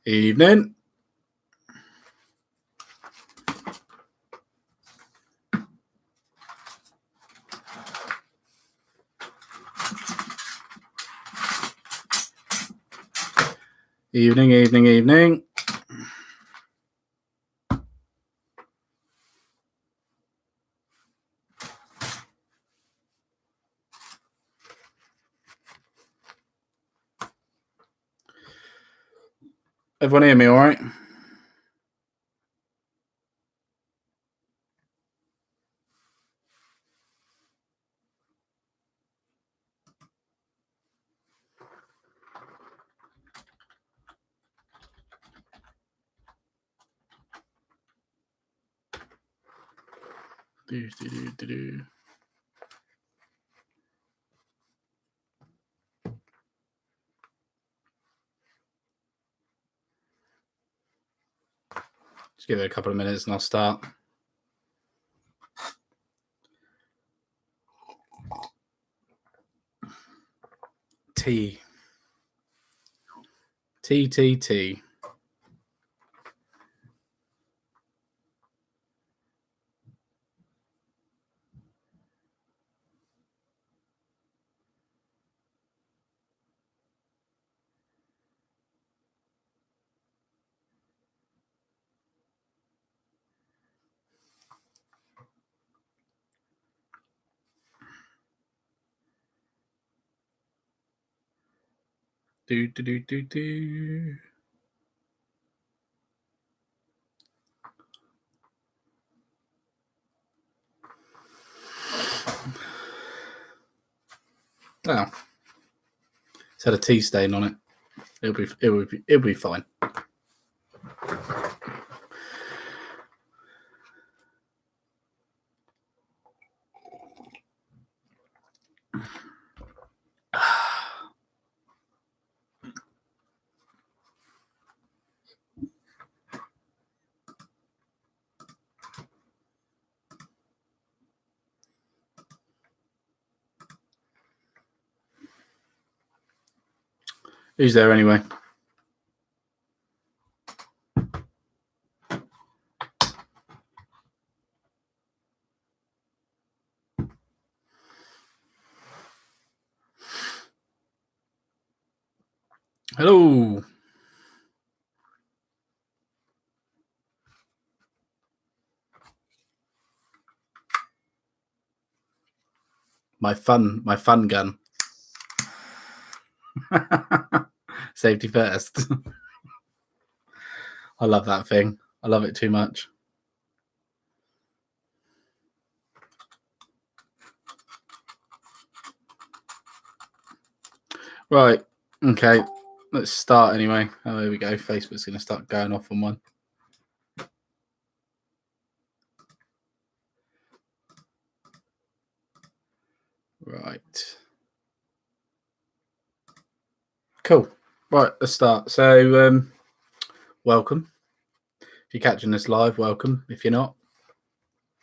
Evening. Evening. Everyone hear me all right? Just give it a couple of minutes and I'll start. Tea. Do. Oh, it's had a tea stain on it. It'll be fine. Who's there anyway? Hello. My fun gun. Safety first. I love that thing. I love it too much. Right. Okay. Let's start anyway. Oh, there we go. Facebook's going to start going off on one. Right. Cool. Right, let's start. So, welcome. If you're catching this live, welcome. If you're not,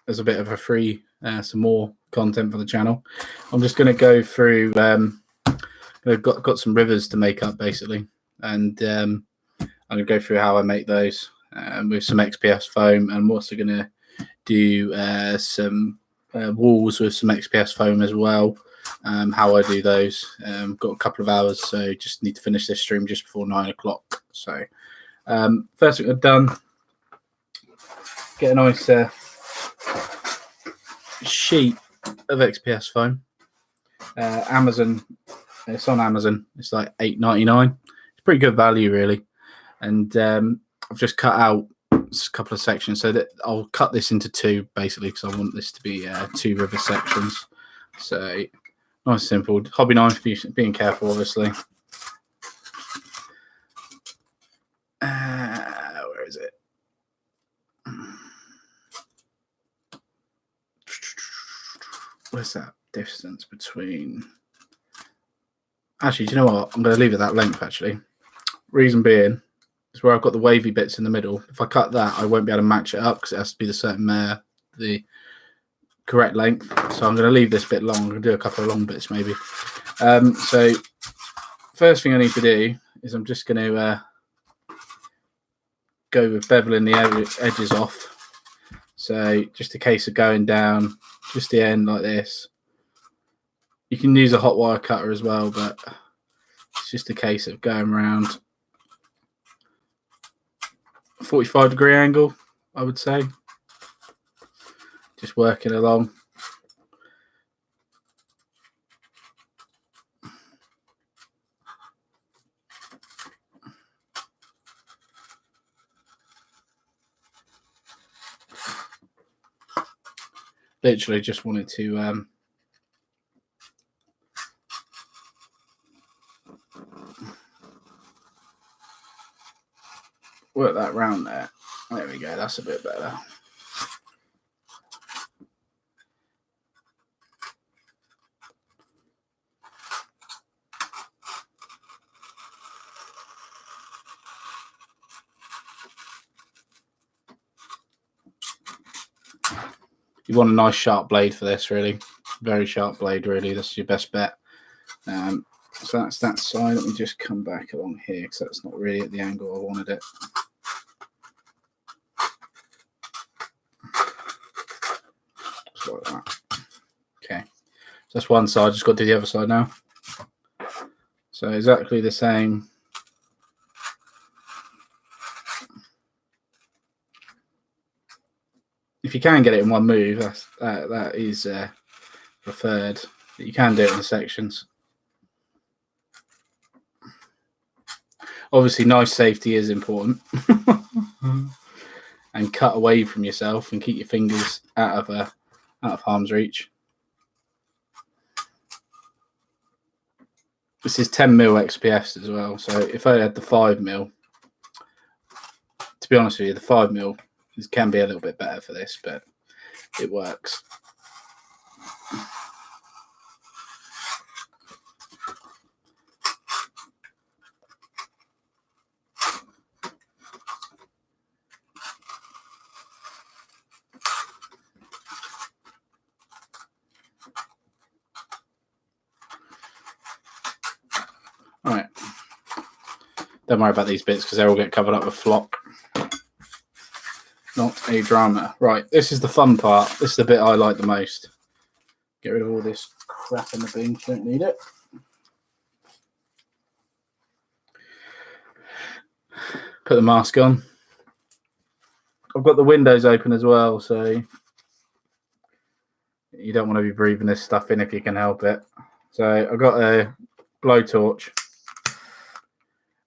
there's a bit of a free, some more content for the channel. I'm just going to go through. I've got some rivers to make up basically, and I'm going to go through how I make those with some XPS foam, and I'm also going to do some walls with some XPS foam as well. How I do those. Got a couple of hours, so just need to finish this stream just before 9 o'clock. So first thing I've done, get a nice sheet of XPS foam. Amazon, it's on Amazon. It's like $8.99. It's pretty good value, really. And I've just cut out a couple of sections, so that I'll cut this into two basically, because I want this to be two river sections. So nice, simple hobby knife. Being careful, obviously. Where is it? Where's that distance between? Actually, do you know what? I'm going to leave it that length, actually. Reason being is where I've got the wavy bits in the middle. If I cut that, I won't be able to match it up because it has to be the correct length. So I'm going to leave this bit long. I'm going to do a couple of long bits maybe. So first thing I need to do is I'm just going to go with beveling the edges off. So just a case of going down just the end like this. You can use a hot wire cutter as well, but it's just a case of going around 45-degree angle, I would say. Just working along. Literally just wanted to work that round there. There we go, that's a bit better. You want a nice sharp blade for this, really. Very sharp blade, really. This is your best bet. So that's that side. Let me just come back along here because that's not really at the angle I wanted it. Just like that. Okay. So that's one side. Just got to do the other side now. So exactly the same. If you can get it in one move, that is preferred. But you can do it in sections. Obviously, knife safety is important. And cut away from yourself and keep your fingers out of harm's reach. This is 10mm XPS as well. So if I had the 5mm, to be honest with you, the 5mm can be a little bit better for this, but it works. All right. Don't worry about these bits because they all get covered up with flock. Not a drama. Right, this is the fun part. This is the bit I like the most. Get rid of all this crap in the bin. Don't need it. Put the mask on. I've got the windows open as well, so you don't want to be breathing this stuff in if you can help it. So I've got a blowtorch,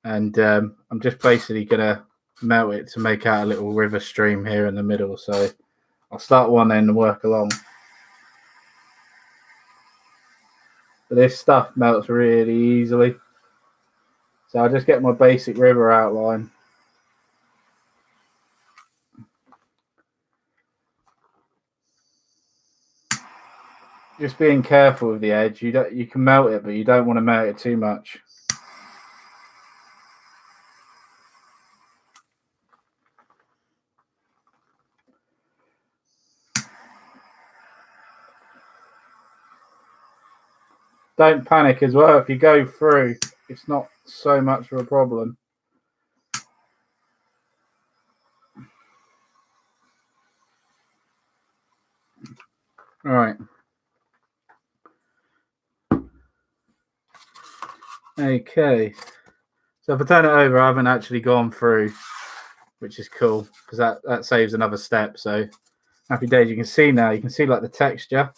and I'm just basically going to melt it to make out a little river stream here in the middle. So I'll start one end and work along. But this stuff melts really easily. So I'll just get my basic river outline. Just being careful with the edge. You can melt it, but you don't want to melt it too much. Don't panic as well. If you go through, it's not so much of a problem. All right. Okay. So if I turn it over, I haven't actually gone through, which is cool because that saves another step. So happy days. You can see now. You can see like the texture.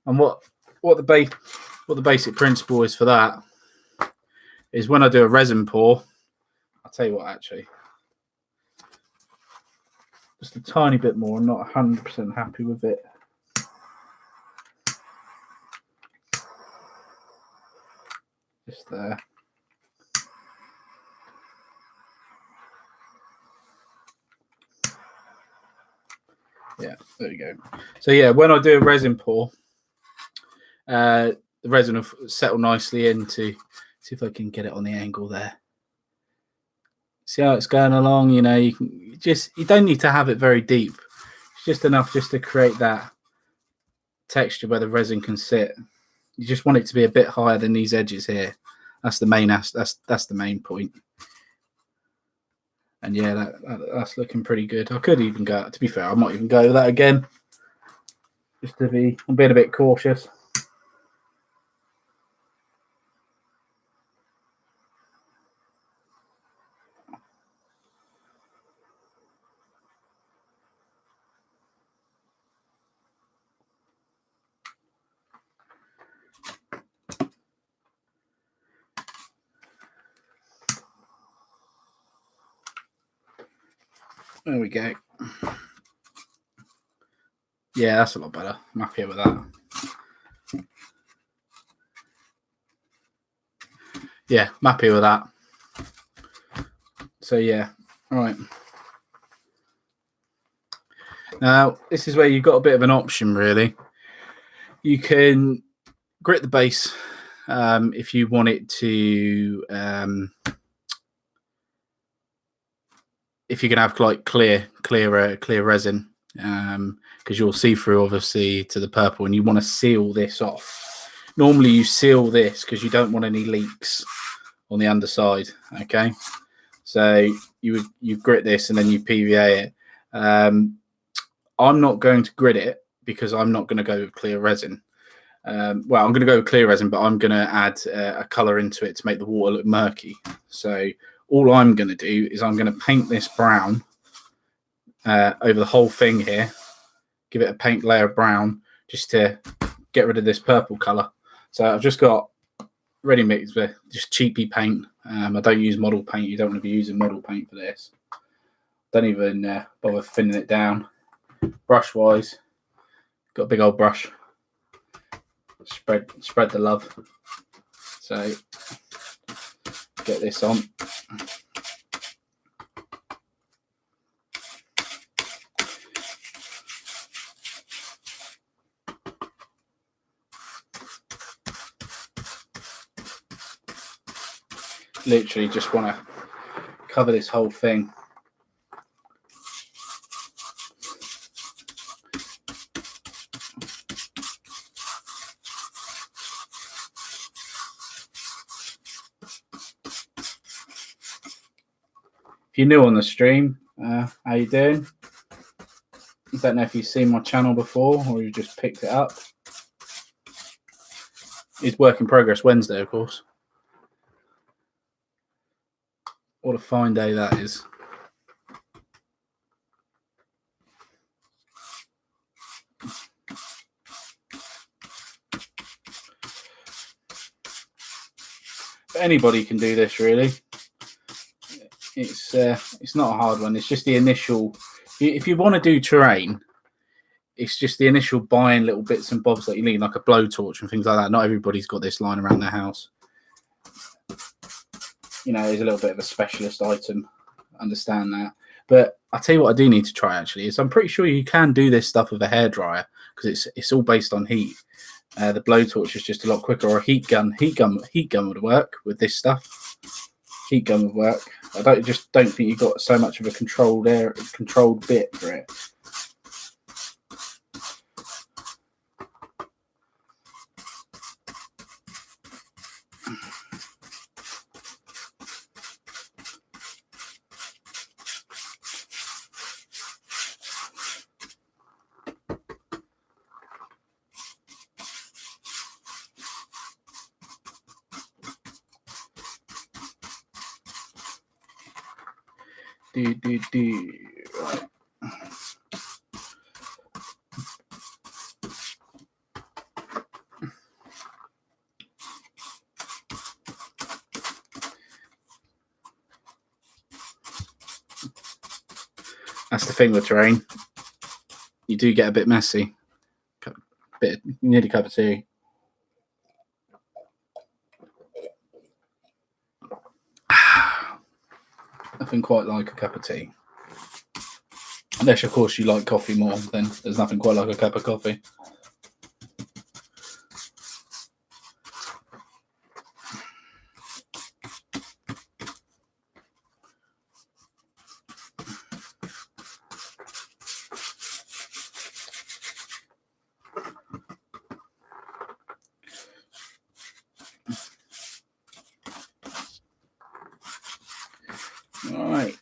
And what the basic principle is for that is when I do a resin pour, I'll tell you what, actually, just a tiny bit more. I'm not 100% happy with it. Just there. Yeah, there we go. So yeah, when I do a resin pour, the resin will settle nicely into. See if I can get it on the angle there. See how it's going along. You know, you don't need to have it very deep. It's just enough just to create that texture where the resin can sit. You just want it to be a bit higher than these edges here. That's the main that's the main point. And yeah, that's looking pretty good. I could even go, to be fair, I might even go with that again. Just to be, I'm being a bit cautious. There we go. Yeah, that's a lot better. I'm happy with that. Yeah, I'm happy with that. So yeah, all right. Now, this is where you've got a bit of an option, really. You can grit the base if you want it to, if you can have like clear resin, because you'll see through obviously to the purple, and you want to seal this off. Normally you seal this because you don't want any leaks on the underside. Okay, so you grit this and then you PVA it. I'm not going to grit it because I'm not going to go with clear resin. Well, I'm going to go with clear resin, but I'm going to add a color into it to make the water look murky. So all I'm going to do is I'm going to paint this brown over the whole thing here, give it a paint layer of brown just to get rid of this purple color. So I've just got ready mix with just cheapy paint. I don't use model paint. You don't want to be using model paint for this. Don't even bother thinning it down. Brush wise, got a big old brush. Spread the love. So get this on. Literally just want to cover this whole thing. If you're new on the stream, how you doing? I don't know if you've seen my channel before or you just picked it up. It's Work in Progress Wednesday, of course. What a fine day that is. But anybody can do this, really. It's not a hard one. It's just the initial. If you want to do terrain, it's just the initial buying little bits and bobs that you need, like a blowtorch and things like that. Not everybody's got this lying around their house. You know, it's a little bit of a specialist item. Understand that. But I'll tell you what I do need to try, actually, is I'm pretty sure you can do this stuff with a hairdryer because it's all based on heat. The blowtorch is just a lot quicker, or a heat gun. Heat gun would work with this stuff. Heat gun would work. I don't think you've got so much of a controlled bit for it. Right. That's the thing with terrain. You do get a bit messy. You need a cup of tea. Nothing quite like a cup of tea. Unless, of course, you like coffee more, then there's nothing quite like a cup of coffee. All right.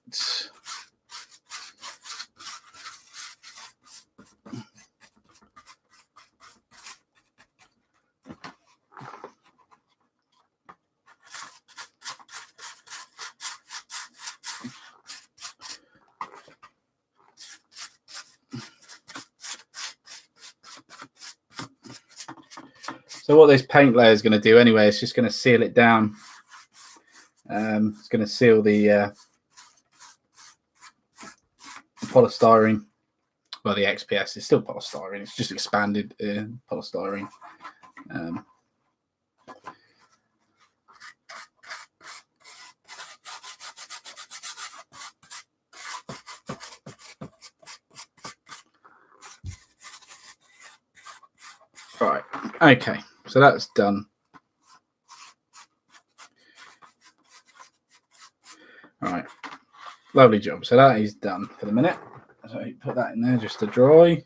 So what this paint layer is going to do anyway, it's just going to seal it down. It's going to seal the polystyrene. Well, the XPS is still polystyrene. It's just expanded polystyrene. Right. Okay. So that's done. All right. Lovely job. So that is done for the minute. So put that in there just to dry.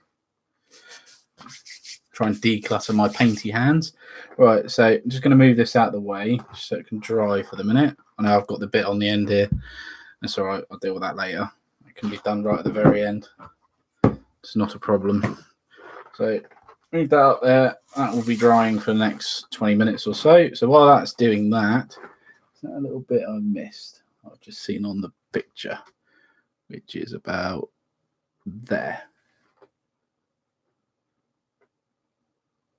Try and declutter my painty hands. Right, so I'm just going to move this out of the way so it can dry for the minute. I know I've got the bit on the end here. That's all right. I'll deal with that later. It can be done right at the very end. It's not a problem. So move that out there. That will be drying for the next 20 minutes or so. So while that's doing that, is that a little bit I missed? I've just seen on the picture, which is about there.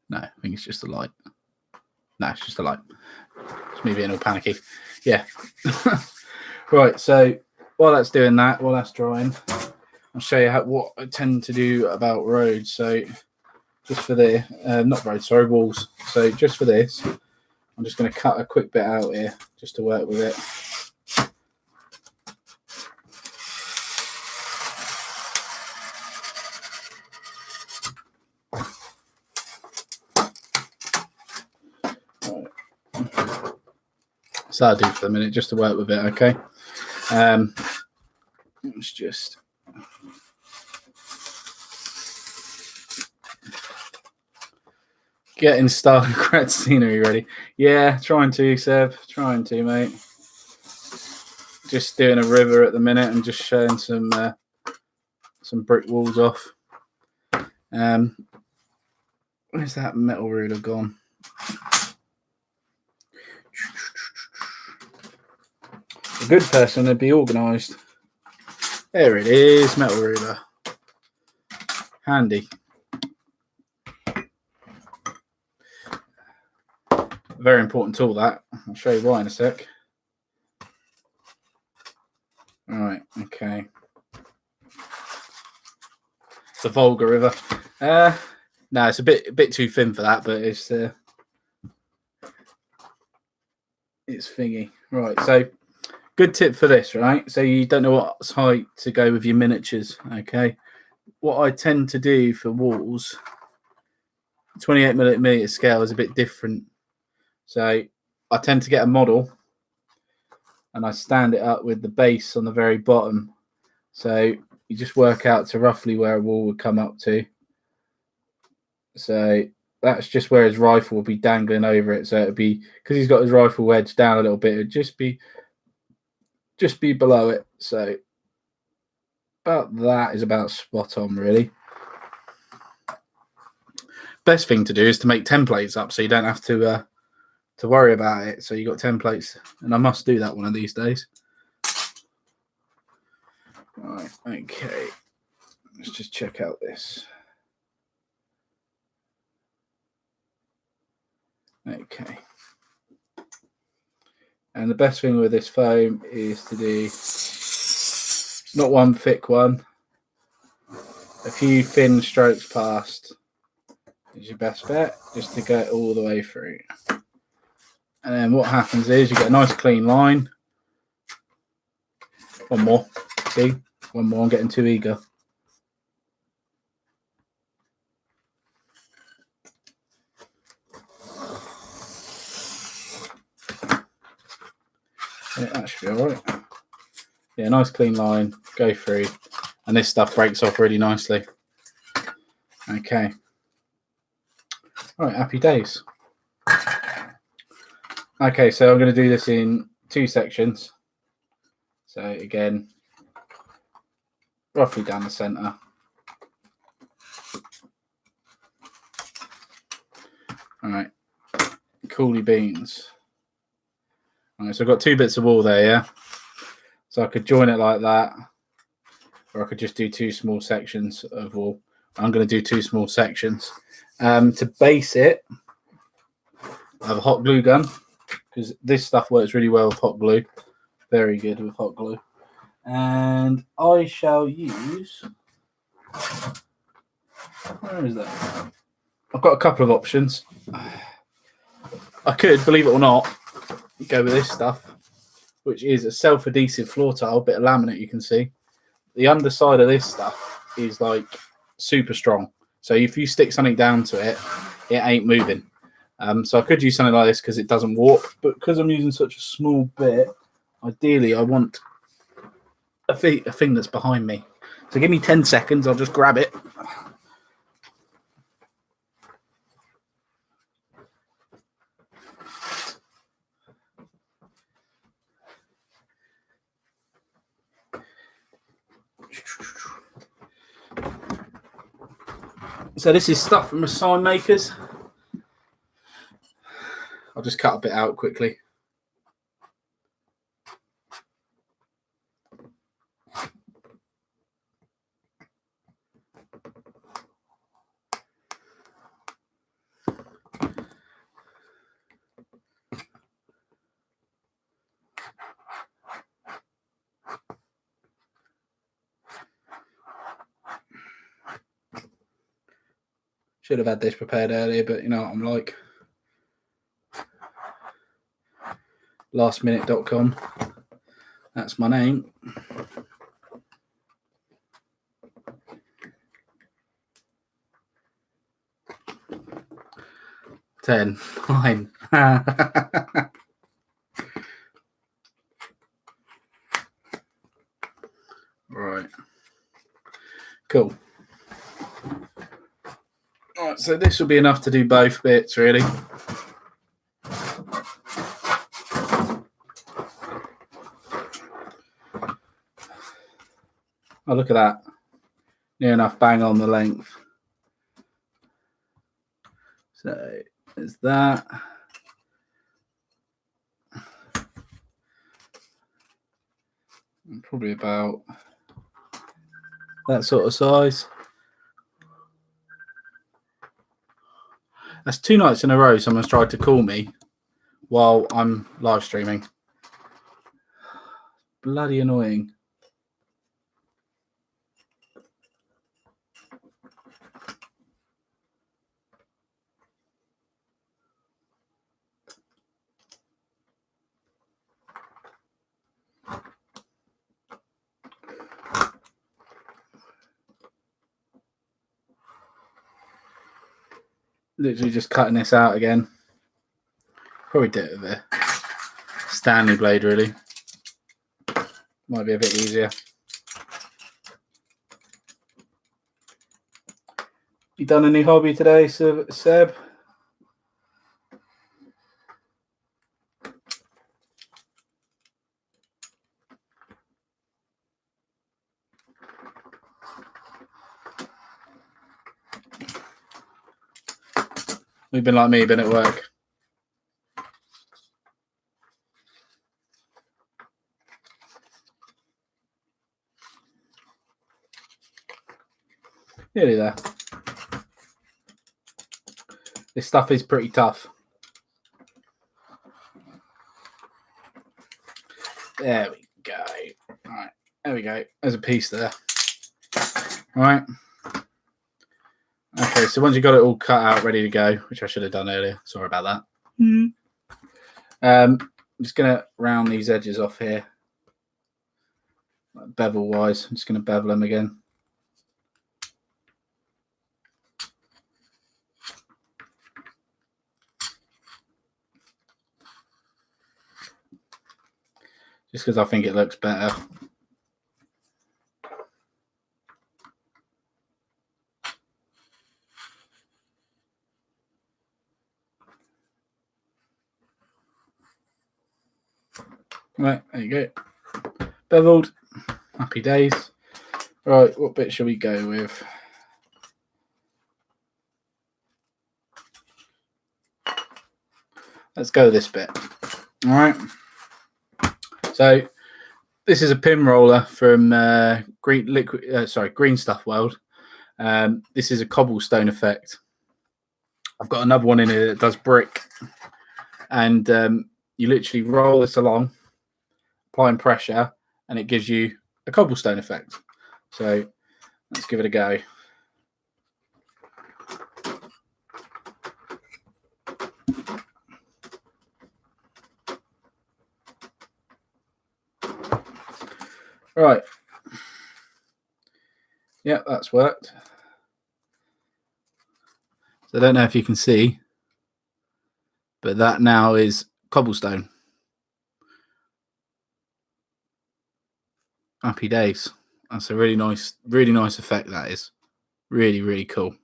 No, I think it's just the light. No, it's just the light. It's me being all panicky. Yeah. Right, so while that's doing that, while that's drying, I'll show you what I tend to do about roads. So just for the, not roads, sorry, walls. So just for this, I'm just going to cut a quick bit out here just to work with it. So that'll do for the minute, just to work with it, okay? Let's just getting started. Great scenery ready. Yeah, trying to, Seb. Trying to, mate. Just doing a river at the minute and just showing some brick walls off. Where's that metal ruler gone? A good person would be organised. There it is, metal ruler. Handy. Very important tool, that. I'll show you why in a sec. All right, okay. The Volga River. No, it's a bit too thin for that, but it's thingy. Right, so good tip for this, right? So you don't know what height to go with your miniatures, okay? What I tend to do for walls, 28mm scale is a bit different. So I tend to get a model and I stand it up with the base on the very bottom. So you just work out to roughly where a wall would come up to. So that's just where his rifle will be dangling over it. So it'd be, because he's got his rifle wedged down a little bit, it'd just be below it. So about that is about spot on, really. Best thing to do is to make templates up so you don't have to worry about it. So you got templates, and I must do that one of these days. Right, okay. Let's just check out this. Okay. And the best thing with this foam is to do not one thick one, a few thin strokes past is your best bet, just to go all the way through. And then what happens is you get a nice clean line. One more. See? One more. I'm getting too eager. Yeah, that should be all right. Yeah, nice clean line. Go through. And this stuff breaks off really nicely. Okay. All right, happy days. Okay, so I'm going to do this in 2 sections. So again, roughly down the center. All right, coolie beans. All right, so I've got 2 bits of wall there, yeah? So I could join it like that, or I could just do 2 small sections of wall. I'm going to do 2 small sections. To base it, I have a hot glue gun because this stuff works really well with hot glue. Very good with hot glue. And I shall use... Where is that? I've got a couple of options. I could, believe it or not, go with this stuff, which is a self-adhesive floor tile, bit of laminate you can see. The underside of this stuff is like super strong. So if you stick something down to it, it ain't moving. So I could use something like this because it doesn't warp, but because I'm using such a small bit, ideally I want a thing that's behind me. So give me 10 seconds, I'll just grab it. So this is stuff from the sign makers. I'll just cut a bit out quickly. Should have had this prepared earlier, but you know what I'm like. Lastminute.com. That's my name. Ten. 9. Right. Cool. Alright, so this will be enough to do both bits, really. Oh, look at that. Near enough bang on the length. So there's that. And probably about that sort of size. That's 2 nights in a row someone's tried to call me while I'm live streaming. Bloody annoying. Literally just cutting this out again. Probably do it with a Stanley blade, really. Might be a bit easier. You done any hobby today, Seb? We've been like me, been at work. Nearly there. This stuff is pretty tough. There we go. All right, there we go. There's a piece there. All right. Okay, so once you've got it all cut out, ready to go, which I should have done earlier. Sorry about that. I'm just going to round these edges off here. Bevel-wise, I'm just going to bevel them again. Just because I think it looks better. Right, there you go. Beveled. Happy days. Right, what bit shall we go with? Let's go this bit. All right. So this is a pin roller from Green Stuff World. This is a cobblestone effect. I've got another one in here that does brick. and you literally roll this along, applying pressure, and it gives you a cobblestone effect. So let's give it a go. Right. Yeah, that's worked. So I don't know if you can see, but that now is cobblestone. Happy days. That's a really nice effect. That is really, really cool.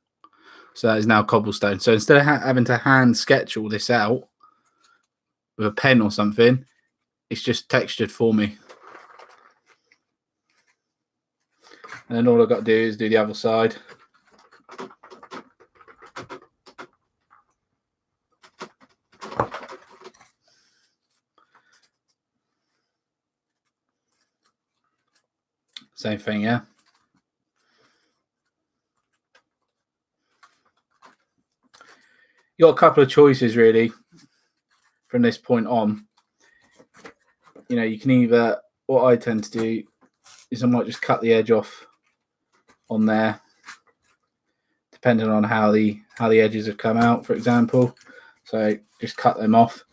So that is now cobblestone. So instead of having to hand sketch all this out with a pen or something, it's just textured for me. And then all I've got to do is do the other side. Same thing, yeah. You got a couple of choices really from this point on. You know, you can either, what I tend to do is I might just cut the edge off on there, depending on how the edges have come out, for example. So just cut them off.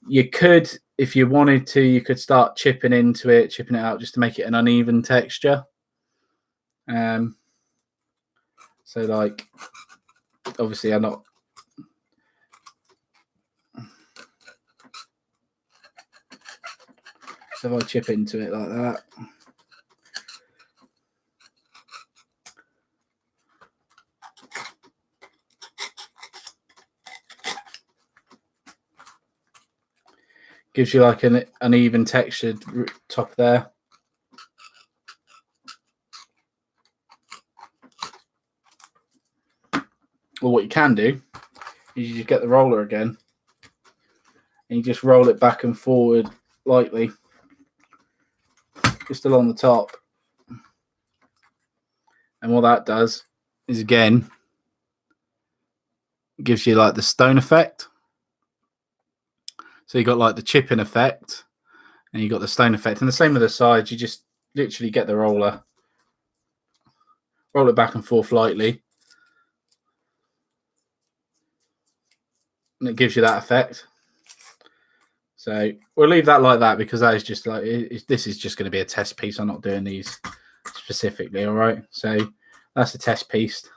You could, if you wanted to, you could start chipping it out just to make it an uneven texture. So like, obviously I'm not. So if I chip into it like that. Gives you like an uneven textured top there. Well, what you can do is you just get the roller again and you just roll it back and forward lightly, just along the top. And what that does is, again, gives you like the stone effect. So you got like the chipping effect and you got the stone effect. And the same with the sides. You just literally get the roller, roll it back and forth lightly, and it gives you that effect. So we'll leave that like that because that is just like, this is just going to be a test piece. I'm not doing these specifically. All right. So that's a test piece.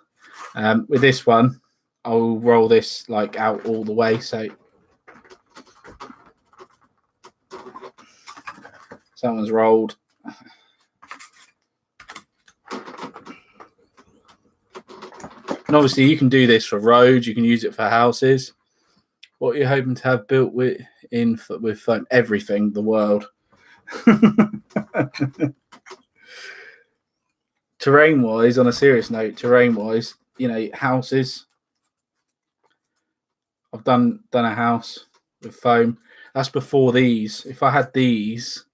With this one, I'll roll this like out all the way. So that one's rolled. And obviously you can do this for roads. You can use it for houses. What you're hoping to have built with foam, everything, the world. Terrain wise, on a serious note, terrain wise, you know, houses. I've done a house with foam. That's before these. If I had these,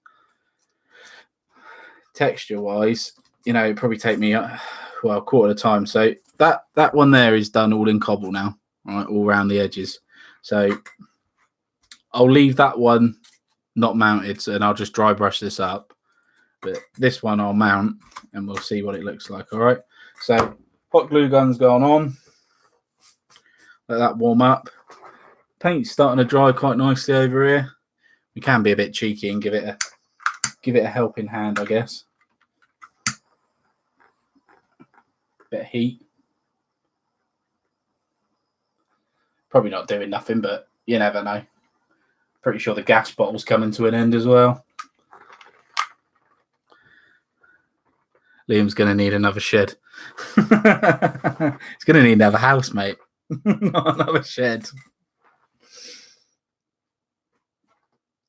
texture wise, you know, it'd probably take me a quarter of the time. So that one there is done all in cobble now, right, all around the edges. So I'll leave that one not mounted, and I'll just dry brush this up. But this one I'll mount, and we'll see what it looks like. All right. So hot glue gun's going on. Let that warm up. Paint's starting to dry quite nicely over here. We can be a bit cheeky and give it a helping hand, I guess. Bit of heat. Probably not doing nothing, but you never know. Pretty sure the gas bottle's coming to an end as well. Liam's going to need another shed. He's going to need another house, mate. Not another shed.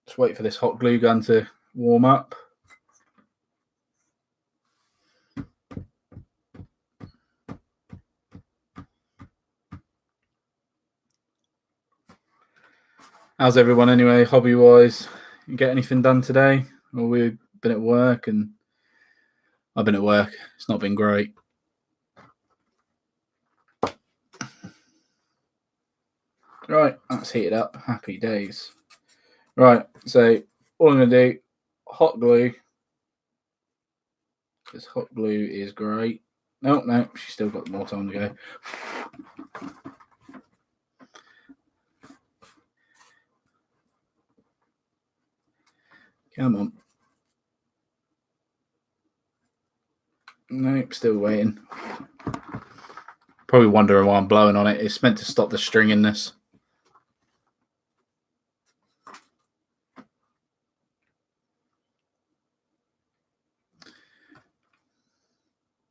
Just wait for this hot glue gun to warm up. How's everyone anyway, hobby-wise? You get anything done today? Or we've been at work, and I've been at work. It's not been great. Right, That's heated up. Happy days. Right, so all I'm going to do, hot glue. This hot glue is great. No, she's still got more time to go. Come on. Nope, still waiting. Probably wondering why I'm blowing on it. It's meant to stop the stringiness.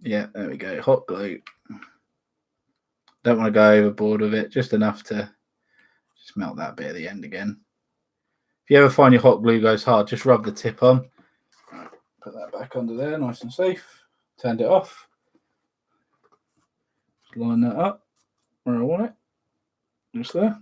Yeah, there we go. Hot glue. Don't want to go overboard with it. Just enough to just melt that bit at the end again. If you ever find your hot glue goes hard, just rub the tip on. Put that back under there, nice and safe. Turned it off. Just line that up where I want it. Just there.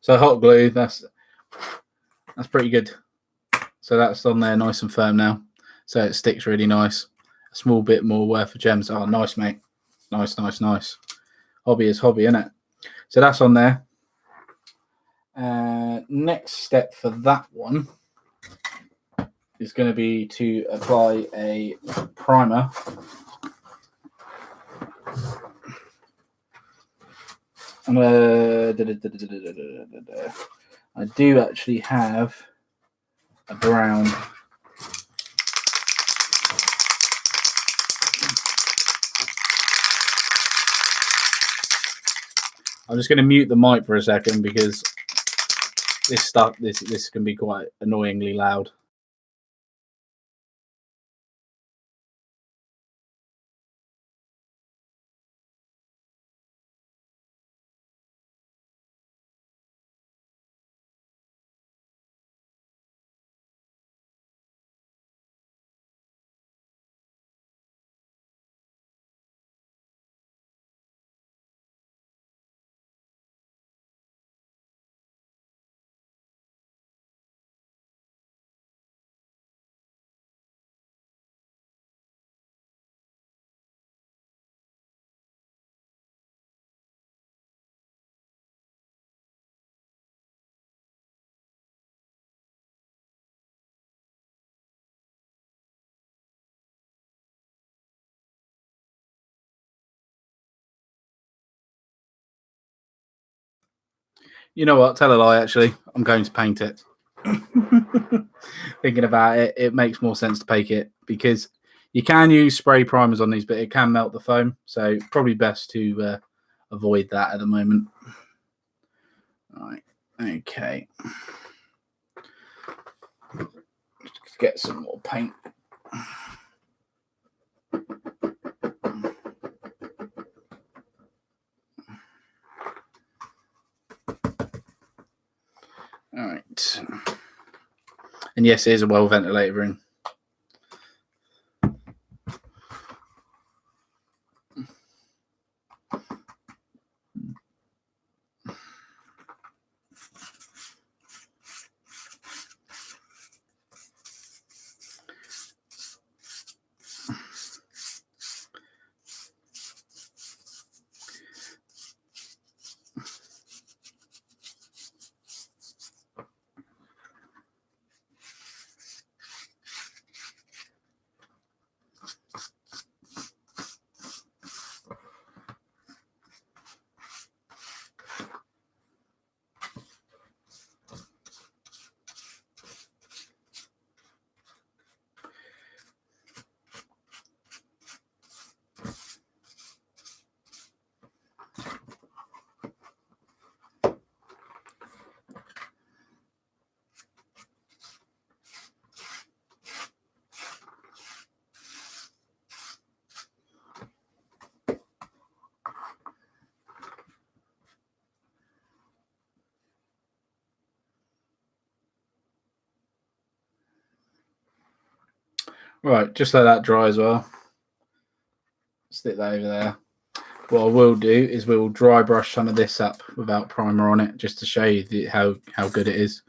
So hot glue, that's pretty good. So that's on there nice and firm now. So it sticks really nice. A small bit more worth of gems. Oh, nice, mate. Nice. Hobby is hobby, isn't it? So that's on there. Next step for that one is going to be to apply a primer. I do actually have a brown. I'm just going to mute the mic for a second because this can be quite annoyingly loud. You know what? Tell a lie, actually. I'm going to paint it. Thinking about it, it makes more sense to paint it because you can use spray primers on these, but it can melt the foam. So probably best to avoid that at the moment. All right. Okay. Let's get some more paint. All right. And yes, it is a well ventilated room. Right, just let that dry as well. Stick that over there. What I will do is we'll dry brush some of this up without primer on it, just to show you how good it is.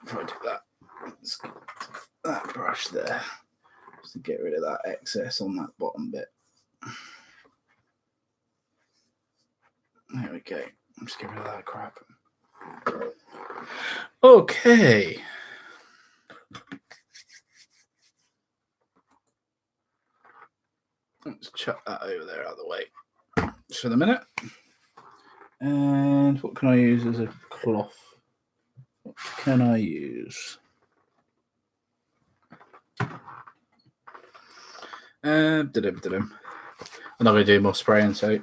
If I do that, let's get that brush there, just to get rid of that excess on that bottom bit. There we go. Just get rid of that crap. Okay. Let's chuck that over there out of the way just for the minute. And what can I use as a cloth? What can I use? I'm not going to do more spraying, so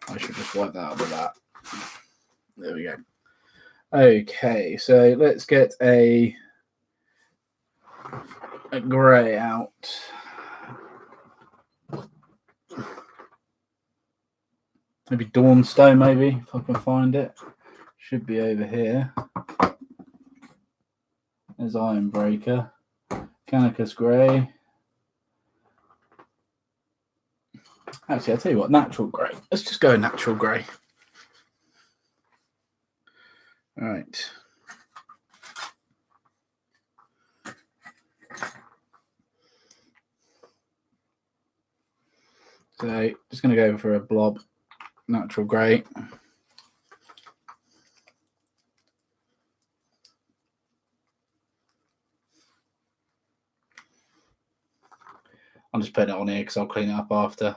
I should just wipe that out with that. There we go. Okay, so let's get a grey out. Maybe Dawnstone, maybe, if I can find it. Should be over here. There's Ironbreaker. Canicus Grey. Actually, I'll tell you what, natural grey. Let's just go natural grey. All right. So, just going to go for a blob, natural grey. I'm just putting it on here because I'll clean it up after.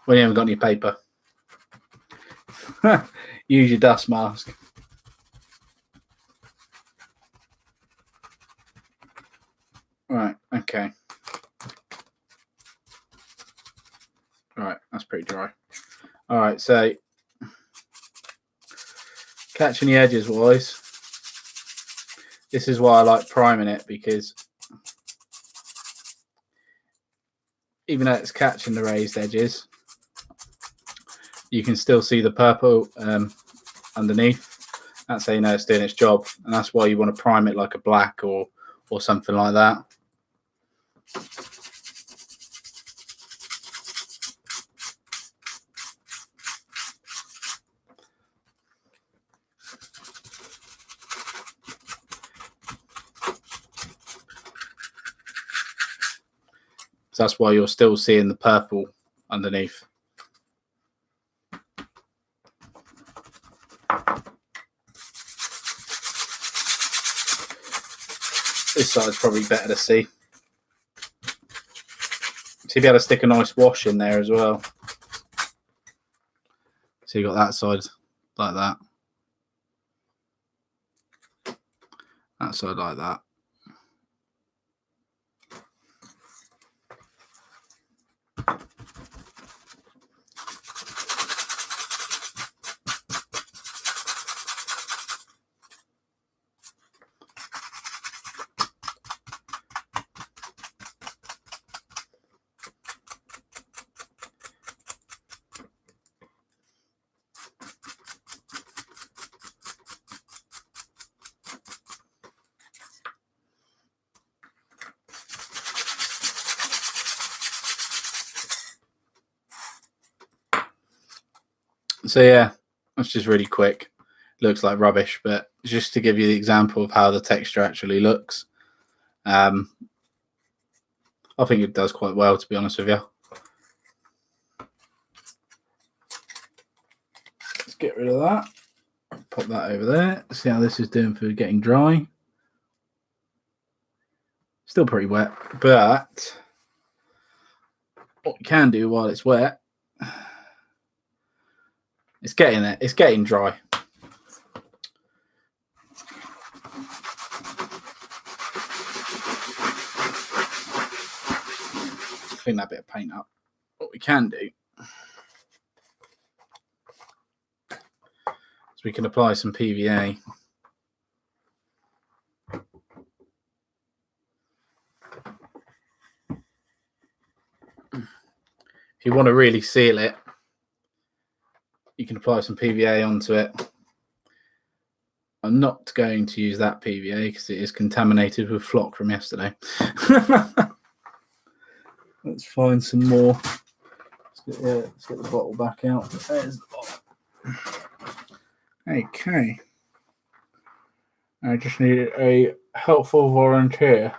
When you haven't got any paper, use your dust mask. Right, okay. All right, that's pretty dry. All right, so catching the edges wise, this is why I like priming it, because even though it's catching the raised edges, you can still see the purple underneath. That's how you know it's doing its job, and that's why you want to prime it like a black or something like that. So that's why you're still seeing the purple underneath. This side's probably better to see. So you'll be able to stick a nice wash in there as well. So you got that side like that. That side like that. So yeah, that's just really quick. Looks like rubbish, but just to give you the example of how the texture actually looks. I think it does quite well, to be honest with you. Let's get rid of that. Pop that over there. See how this is doing for getting dry. Still pretty wet, but what you can do while it's wet, it's getting there. It's getting dry. Clean that bit of paint up. What we can do is we can apply some PVA. if you want to really seal it, you can apply some PVA onto it. I'm not going to use that PVA because it is contaminated with flock from yesterday. Let's find some more. Let's get the bottle back out. There's the bottle. Okay. I just need a helpful volunteer.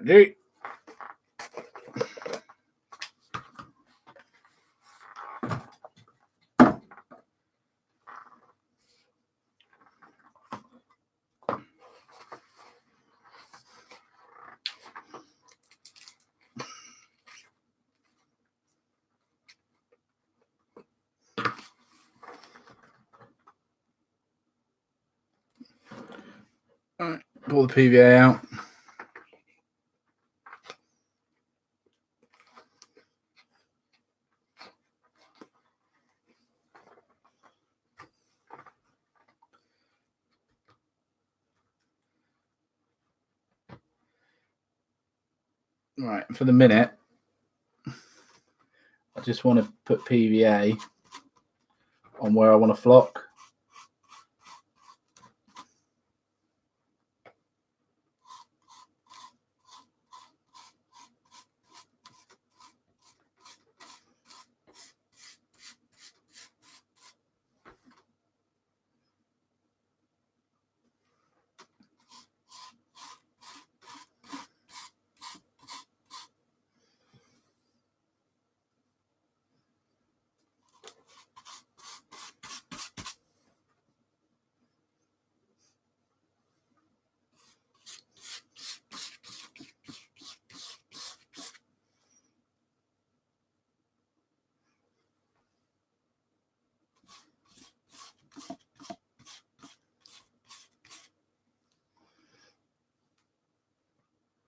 Do. Right, pull the PVA out. Right, for the minute, I just want to put PVA on where I want to flock.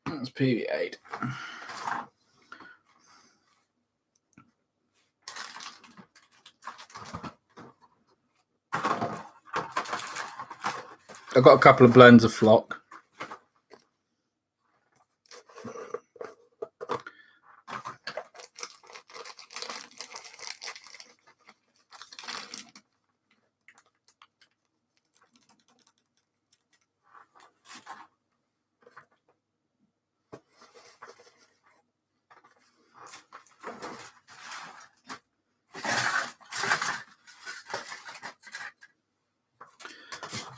That's PVA. I've got a couple of blends of flock.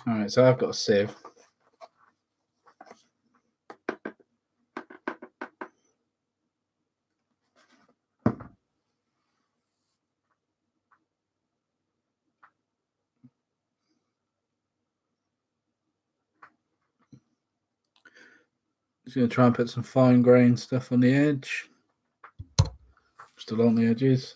All right, so I've got a sieve. Just going to try and put some fine grain stuff on the edge, just along the edges.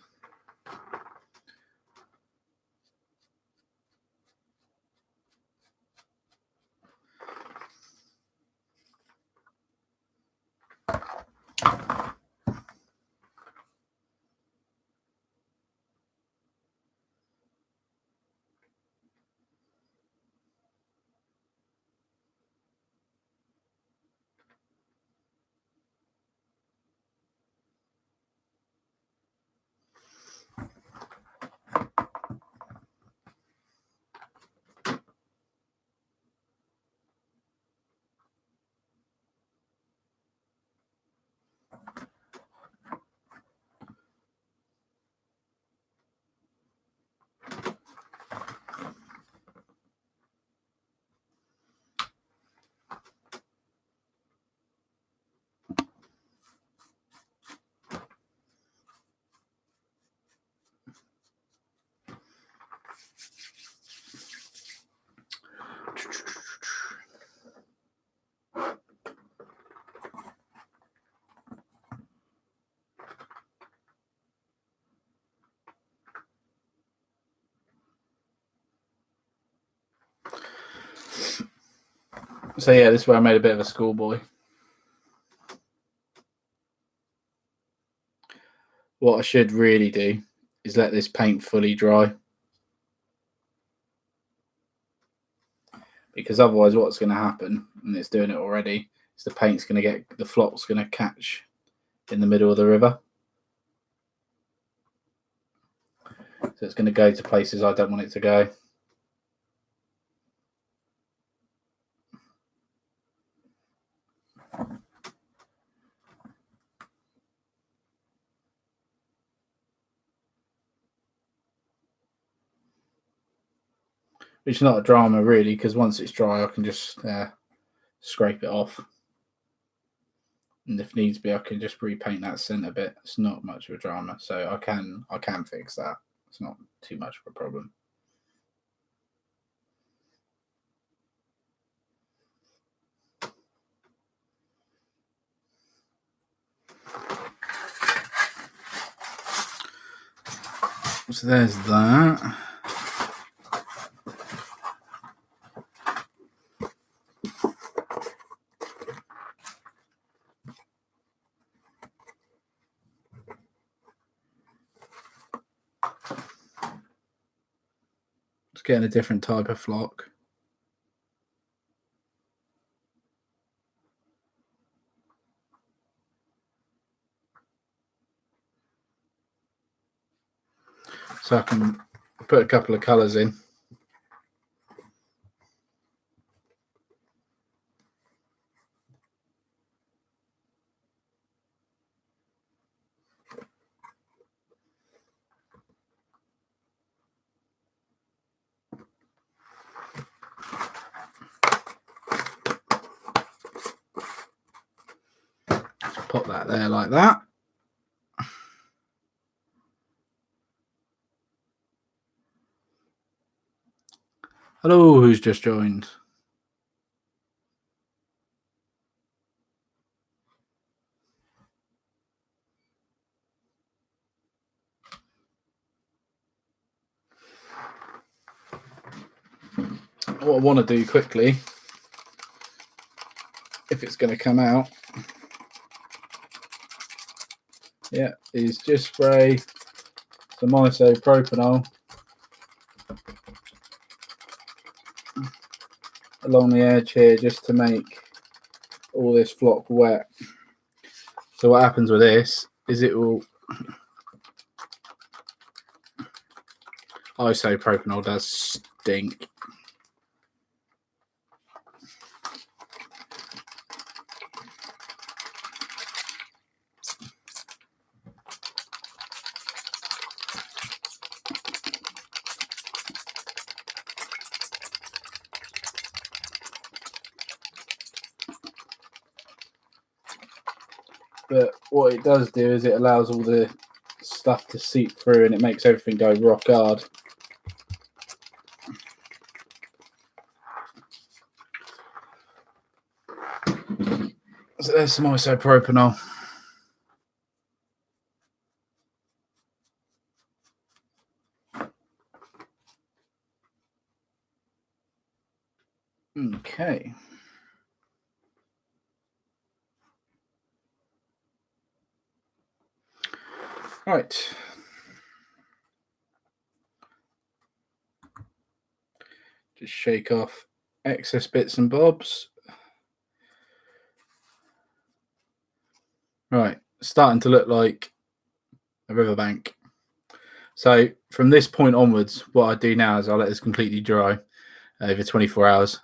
So yeah, this is where I made a bit of a schoolboy. What I should really do is let this paint fully dry. But because otherwise what's going to happen, and it's doing it already, is the paint's going to get, the flock's going to catch in the middle of the river. So it's going to go to places I don't want it to go. Which is not a drama really, because once it's dry I can just scrape it off. And if needs be I can just repaint that centre bit. It's not much of a drama. So I can fix that. It's not too much of a problem. So there's that. Just getting a different type of flock. So I can put a couple of colours in. Pop that there like that. Hello, who's just joined? What I want to do quickly, if it's going to come out, is just spray some isopropyl along the edge here just to make all this flock wet. So what happens with this is it will, isopropyl does stink. But what it does do is it allows all the stuff to seep through and it makes everything go rock hard. So there's some isopropyl. Okay. Right. Just shake off excess bits and bobs. Right, starting to look like a riverbank. So from this point onwards, what I do now is I'll let this completely dry over 24 hours.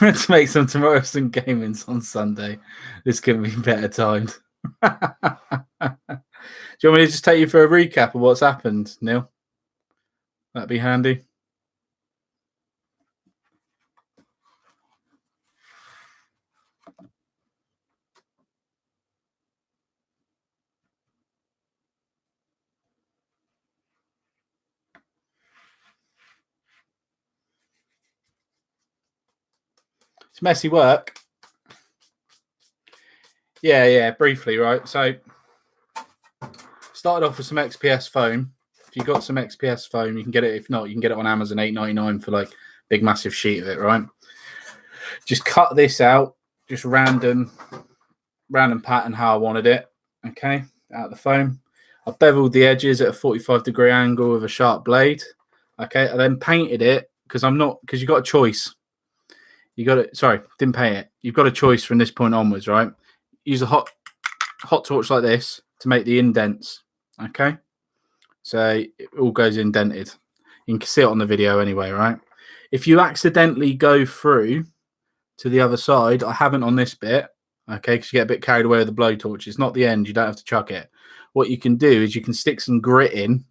Let's make some tomorrow's gamings on Sunday. This couldn't be better timed. Do you want me to just take you for a recap of what's happened, Neil? That'd be handy. It's messy work. Yeah, briefly, right? So started off with some XPS foam. If you've got some XPS foam, you can get it. If not, you can get it on Amazon, $8.99 for like big massive sheet of it, right? Just cut this out, just random pattern how I wanted it. Okay, out of the foam. I beveled the edges at a 45-degree angle with a sharp blade. Okay, I then painted it because you got a choice. You got it. Sorry, didn't pay it. You've got a choice from this point onwards, right? Use a hot torch like this to make the indents. Okay, so it all goes indented. You can see it on the video anyway, right? If you accidentally go through to the other side, I haven't on this bit, okay, because you get a bit carried away with the blowtorch. It's not the end. You don't have to chuck it. What you can do is you can stick some grit in,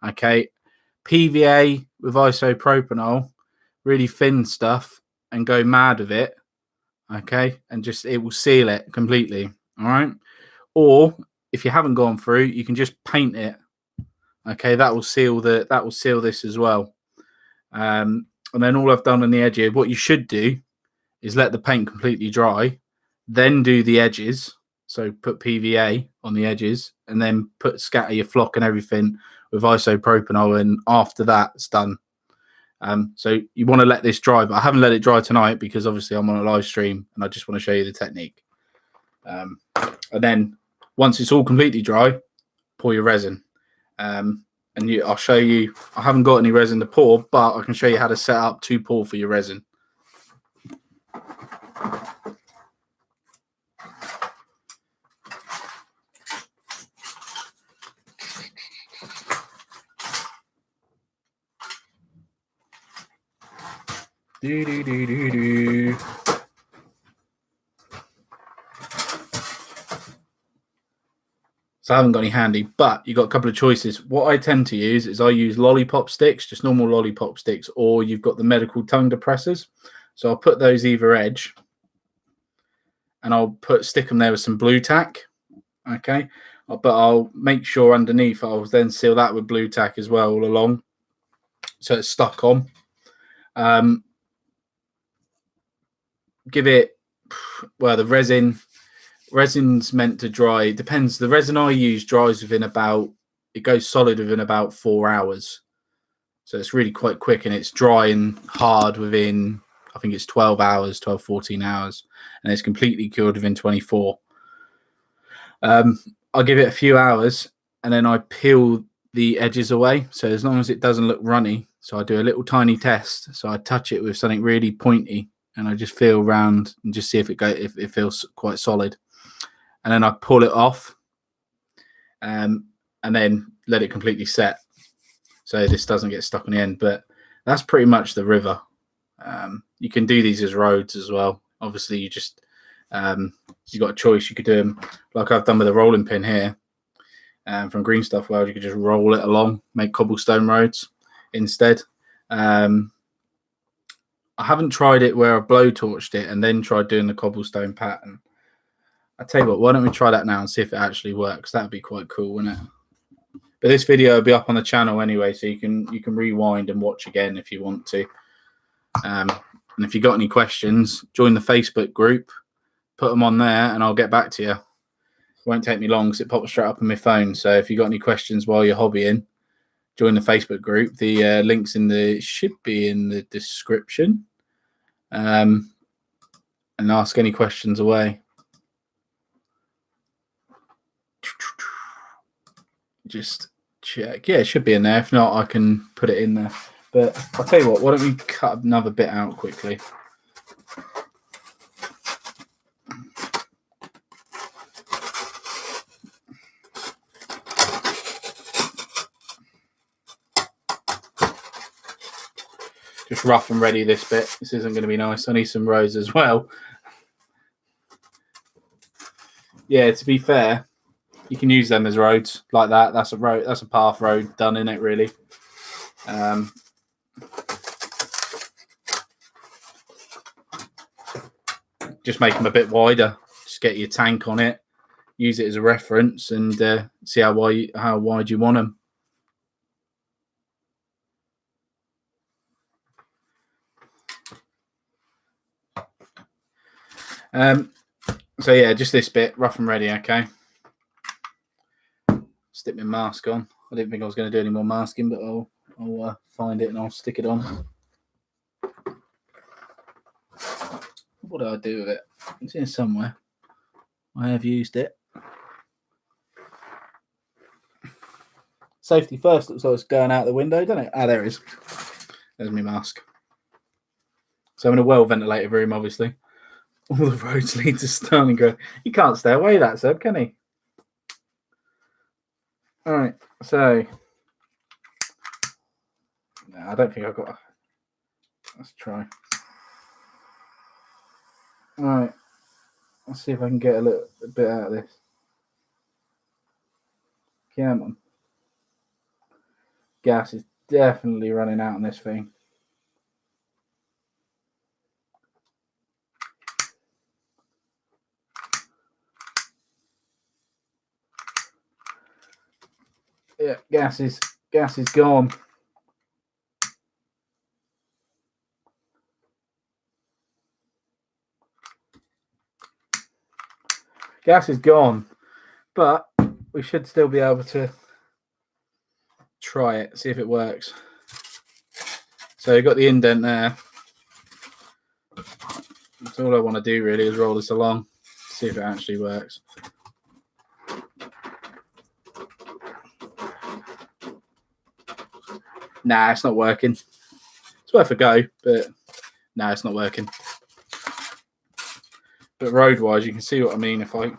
okay, PVA with isopropanol, really thin stuff, and go mad with it, okay, and just it will seal it completely. All right. Or if you haven't gone through, you can just paint it. Okay, that will seal this as well. And then all I've done on the edge here, what you should do is let the paint completely dry, then do the edges. So put PVA on the edges, and then scatter your flock and everything with isopropanol, and after that, it's done. So you want to let this dry, but I haven't let it dry tonight because obviously I'm on a live stream and I just want to show you the technique. And then once it's all completely dry, pour your resin. I'll show you. I haven't got any resin to pour, but I can show you how to set up to pour for your resin. So I haven't got any handy, but you got a couple of choices. What I tend to use is I use lollipop sticks, just normal lollipop sticks, or you've got the medical tongue depressors. So I'll put those either edge, and I'll stick them there with some blue tack. Okay, but I'll make sure underneath I'll then seal that with blue tack as well all along, so it's stuck on. Give it, well, the resin's meant to dry. It depends. The resin I use dries it goes solid within about 4 hours. So it's really quite quick, and it's dry and hard within, I think it's 12 hours, 12, 14 hours, and it's completely cured within 24. I'll give it a few hours, and then I peel the edges away. So as long as it doesn't look runny, so I do a little tiny test. So I touch it with something really pointy, and I just feel around and just see if it feels quite solid. And then I pull it off, and then let it completely set, so this doesn't get stuck on the end. But that's pretty much the river. You can do these as roads as well. Obviously, you just you got a choice. You could do them like I've done with a rolling pin here from Green Stuff World. You could just roll it along, make cobblestone roads instead. I haven't tried it where I've blowtorched it and then tried doing the cobblestone pattern. I tell you what, why don't we try that now and see if it actually works? That'd be quite cool, wouldn't it? But this video will be up on the channel anyway, so you can rewind and watch again if you want to. And if you got any questions, join the Facebook group, put them on there, and I'll get back to you. It won't take me long because it pops straight up on my phone. So if you got any questions while you're hobbying, join the Facebook group. The links should be in the description. And ask any questions away. Just check. Yeah, it should be in there. If not, I can put it in there. But I'll tell you what, why don't we cut another bit out quickly? Just rough and ready this bit. This isn't going to be nice. I need some rows as well. Yeah, to be fair, you can use them as roads like that. That's a road. That's a path road done in it, really. Just make them a bit wider. Just get your tank on it. Use it as a reference and see how wide you want them. So yeah, just this bit, rough and ready. Okay. Stick my mask on. I didn't think I was going to do any more masking, but I'll find it and I'll stick it on. What do I do with it? It's in somewhere. I have used it. Safety first looks like it's going out the window, doesn't it? Ah, there it is. There's my mask. So I'm in a well-ventilated room, obviously. All the roads lead to Stalingrad. He can't stay away, that Seb, can he? All right, so no, I don't think I've got. Let's try. All right, let's see if I can get a bit out of this. Come on. Gas is definitely running out on this thing. Yeah, gas is gone. Gas is gone, but we should still be able to try it, see if it works. So you've got the indent there. That's all I want to do really is roll this along, see if it actually works. Nah, it's not working. It's worth a go, but no, it's not working. But road-wise, you can see what I mean if I...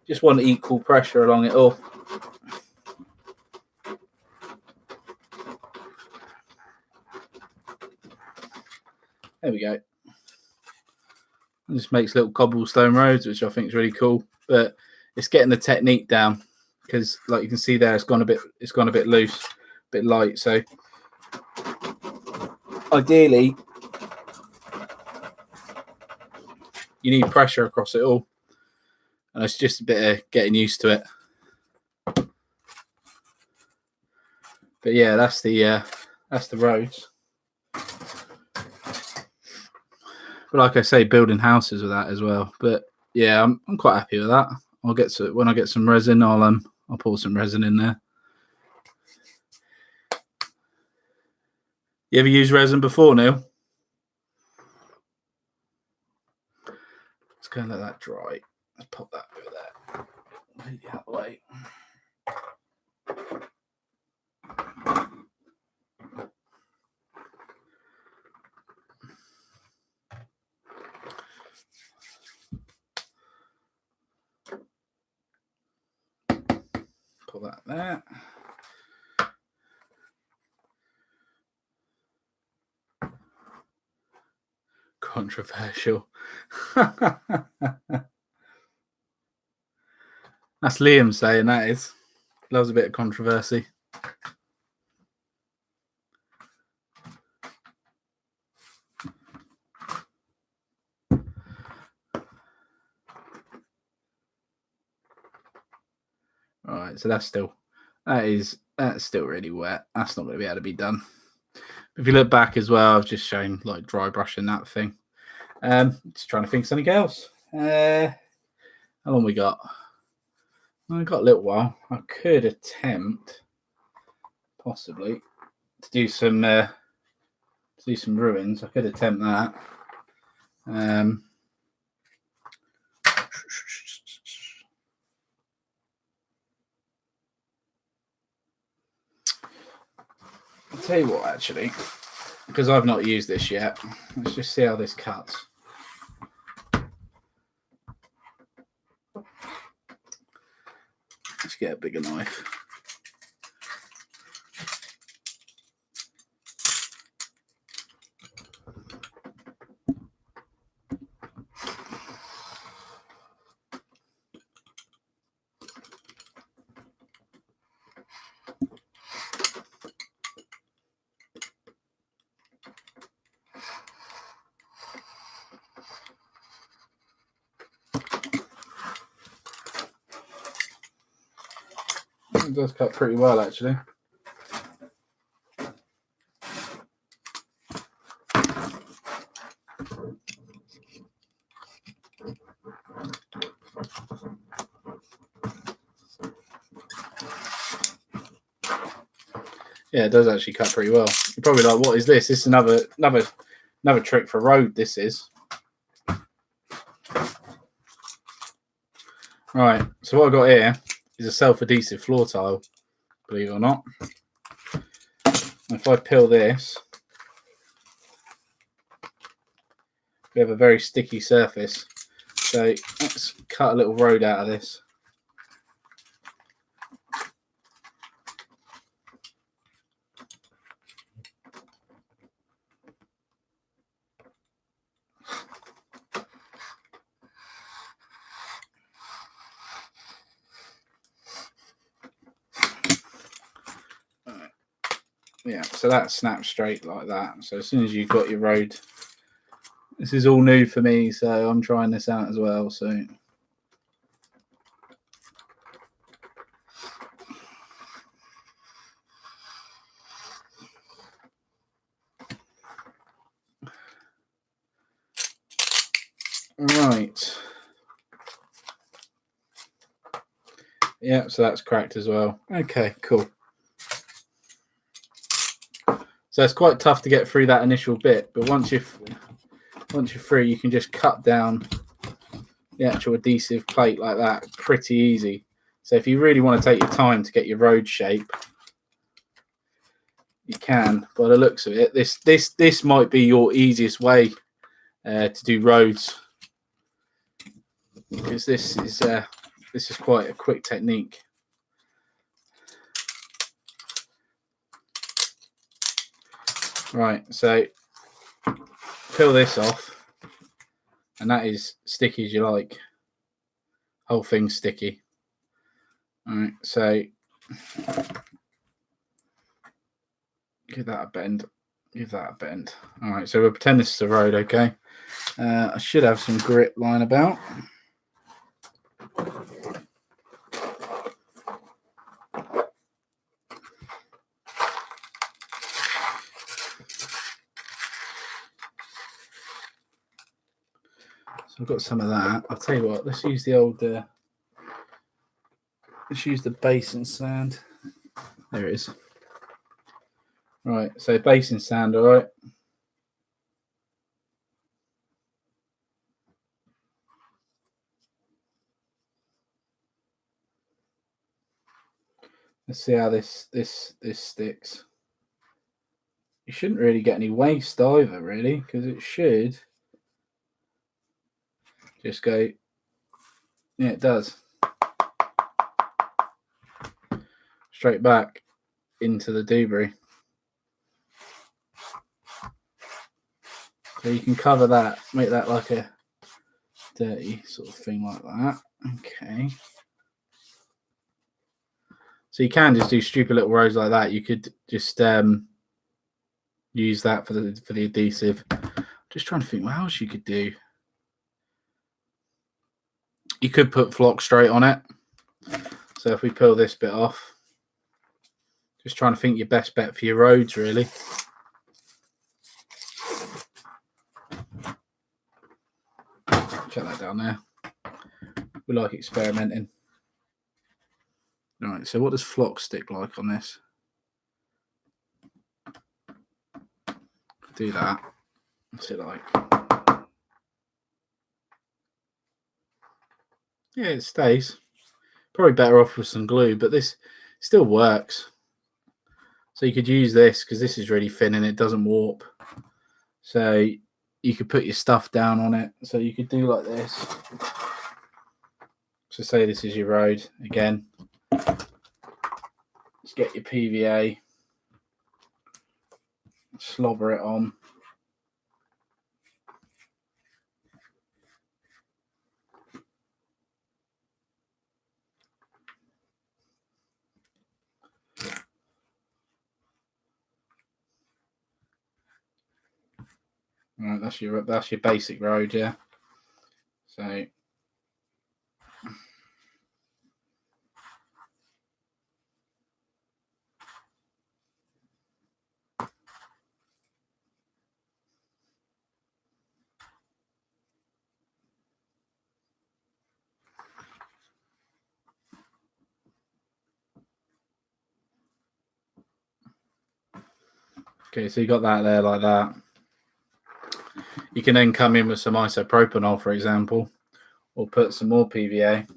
Just want equal pressure along it all. There we go. It just makes little cobblestone roads, which I think is really cool. But it's getting the technique down because, like you can see there, it's gone a bit loose, a bit light. So ideally, you need pressure across it all, and it's just a bit of getting used to it. But yeah, that's the roads. But like I say, building houses with that as well. But yeah, I'm quite happy with that. I'll get to when I get some resin. I'll pour some resin in there. You ever used resin before, Neil? Let's go and let that dry. Let's pop that over there. Take it out of the way. Put that there. Controversial. That's Liam saying that is. Loves a bit of controversy. All right, so that's still really wet. That's not going to be able to be done. If you look back as well, I've just shown like dry brushing that thing. Just trying to think of something else. How long we got? I got a little while. I could attempt possibly to do some ruins. I could attempt that. I'll tell you what, actually, because I've not used this yet. Let's just see how this cuts. Let's get a bigger knife. It does cut pretty well, actually. Yeah, it does actually cut pretty well. You're probably like, what is this? This is another trick for road, this is. Right, so what I've got here is a self-adhesive floor tile, believe it or not. If I peel this, we have a very sticky surface. So let's cut a little road out of this. Yeah, so that snaps straight like that. So as soon as you've got your road, this is all new for me, so I'm trying this out as well. So right, yeah, so that's cracked as well. Okay, cool. So it's quite tough to get through that initial bit, but once you're through, you can just cut down the actual adhesive plate like that pretty easy. So if you really want to take your time to get your road shape, you can. By the looks of it, this might be your easiest way to do roads, because this is quite a quick technique. Right, so peel this off, and that is sticky as you like. Whole thing's sticky. All right, so give that a bend. Give that a bend. All right, so we'll pretend this is a road, okay? I should have some grit lying about. So I've got some of that. I'll tell you what, let's use the old, let's use the basin sand. There it is. Right, so basin sand, all right. Let's see how this sticks. You shouldn't really get any waste either, really, because it should just go. Yeah, it does. Straight back into the debris. So you can cover that, make that like a dirty sort of thing like that. Okay. So you can just do stupid little rows like that. You could just use that for the adhesive. Just trying to think what else you could do. You could put flock straight on it. So if we peel this bit off, just trying to think your best bet for your roads, really. Check that down there. We like experimenting. All right, so what does flock stick like on this? Do that. What's it like? Yeah, it stays. Probably better off with some glue, but this still works. So you could use this because this is really thin and it doesn't warp. So you could put your stuff down on it. So you could do like this. So say this is your road again. Just get your PVA, slobber it on. Right, that's your basic road, yeah. So Okay, so you got that there like that. You can then come in with some isopropanol, for example, or put some more PVA.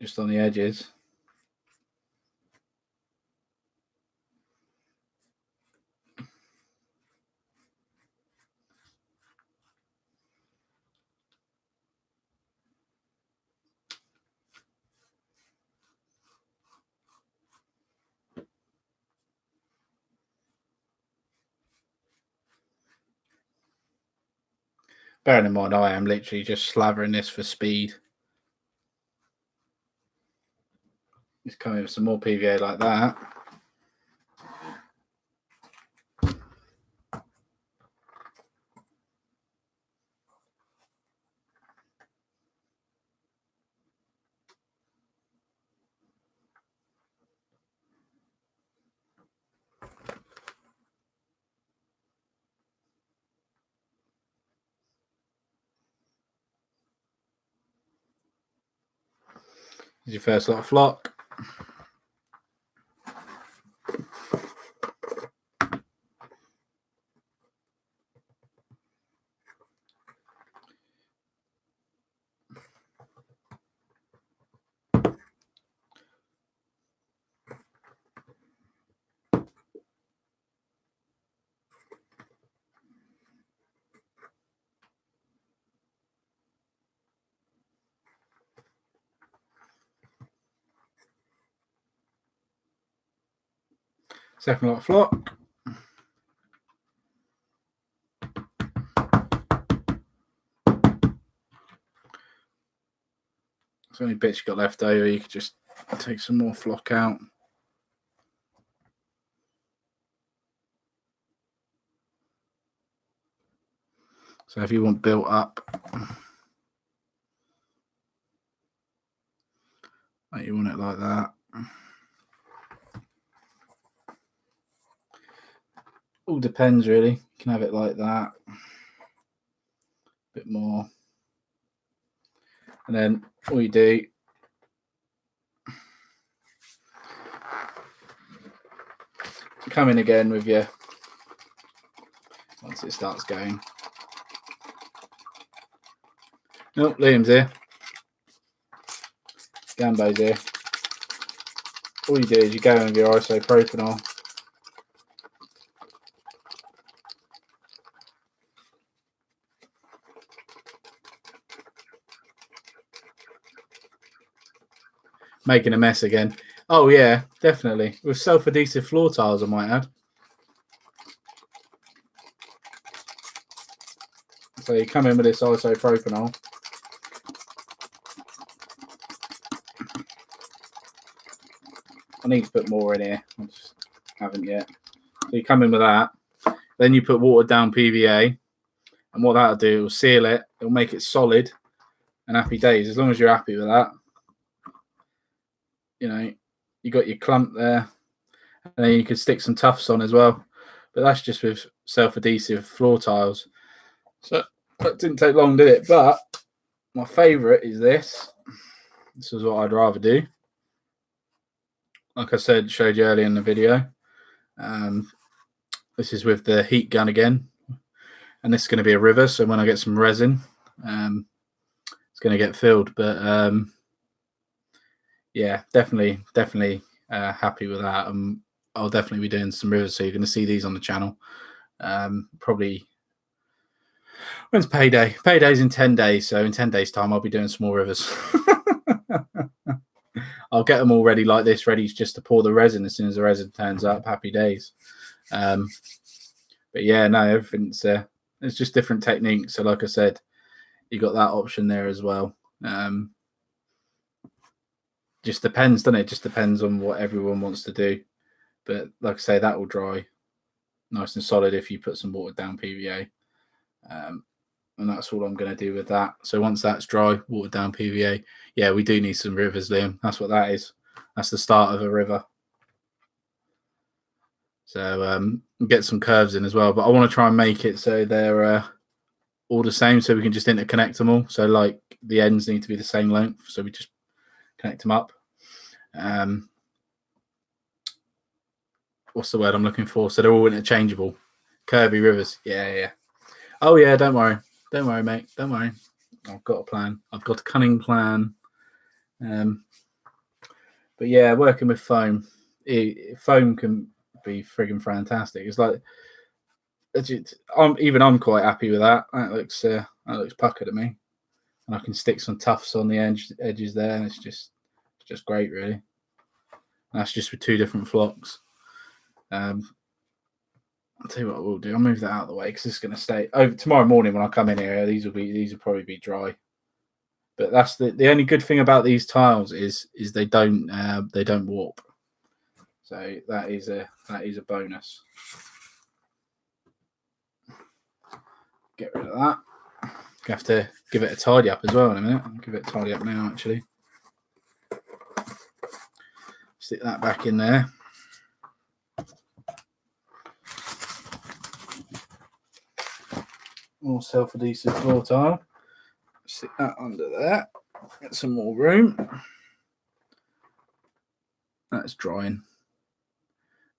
Just on the edges. Bearing in mind, I am literally just slavering this for speed. Just come in with some more PVA like that. Here's your first lot of flock. Second lot of flock. So any bits you got left over, you could just take some more flock out. So if you want built up, like you want it like that. All depends really. You can have it like that. A bit more. And then all you do, come in again with your, once it starts going. Oh, Liam's here. Gambo's here. All you do is you go in with your isopropanol. Making a mess again. Oh yeah, definitely. With self-adhesive floor tiles, I might add. So you come in with this isopropanol. I need to put more in here. I just haven't yet. So you come in with that. Then you put watered down PVA. And what that'll do, it will seal it. It'll make it solid. And happy days. As long as you're happy with that. You know, you got your clump there. And then you could stick some tufts on as well. But that's just with self-adhesive floor tiles. So that didn't take long, did it? But my favourite is this. This is what I'd rather do. Like I said, showed you earlier in the video. This is with the heat gun again. And this is going to be a river. So when I get some resin, it's going to get filled. But yeah, definitely happy with that. I'll definitely be doing some rivers. So you're going to see these on the channel. Probably, when's payday? Payday's in 10 days. So in 10 days time, I'll be doing some more rivers. I'll get them all ready like this, ready just to pour the resin as soon as the resin turns up. Happy days. But yeah, no, everything's it's just different techniques. So like I said, you got that option there as well. Just depends, doesn't it? Just depends on what everyone wants to do. But like I say, that will dry nice and solid if you put some watered down PVA. And that's all I'm going to do with that. So once that's dry, watered down PVA. Yeah, we do need some rivers, Liam. That's what that is. That's the start of a river. So get some curves in as well. But I want to try and make it so they're all the same, so we can just interconnect them all. So like the ends need to be the same length, so we just connect them up. what's the word I'm looking for? So they're all interchangeable. Curvy rivers. Yeah. Oh yeah, don't worry, mate. Don't worry. I've got a plan. I've got a cunning plan. But yeah, working with foam, foam can be frigging fantastic. It's like I'm quite happy with that. That looks puckered at me, and I can stick some tufts on the edges there, and it's just great, really. And that's just with 2 different flocks. I'll tell you what we'll do. I'll move that out of the way because it's going to stay over tomorrow morning when I come in here. These will probably be dry. But that's the only good thing about these tiles is they don't warp. So that is a bonus. Get rid of that. I have to give it a tidy up as well in a minute. I'll give it a tidy up now, actually. Stick that back in there. More self-adhesive floor tile. Stick that under there. Get some more room. That's drying.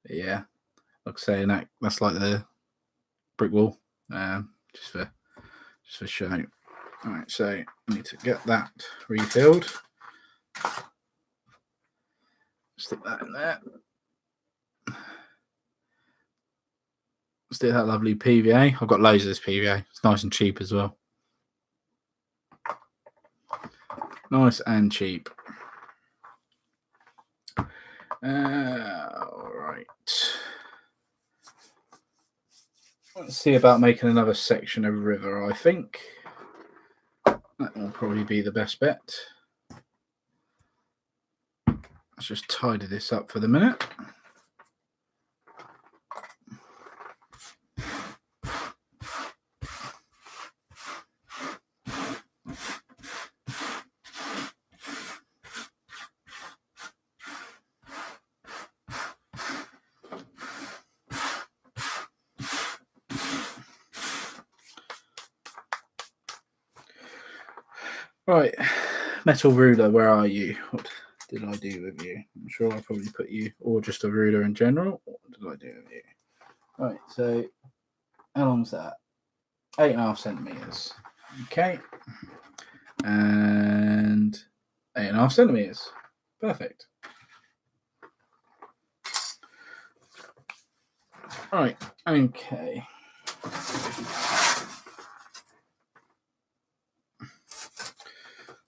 But yeah, like I say, that's like the brick wall. Just for show. All right, so I need to get that refilled. Stick that in there. Stick that lovely PVA. I've got loads of this PVA. It's nice and cheap as well. Nice and cheap. All right. Let's see about making another section of river, I think. That will probably be the best bet. Let's just tidy this up for the minute. Right, metal ruler, where are you? What did I do with you? I'm sure I probably put you, or just a ruler in general. What did I do with you? Right, so how long's that? 8.5 centimeters. Okay, and 8.5 centimeters. Perfect. Right, okay.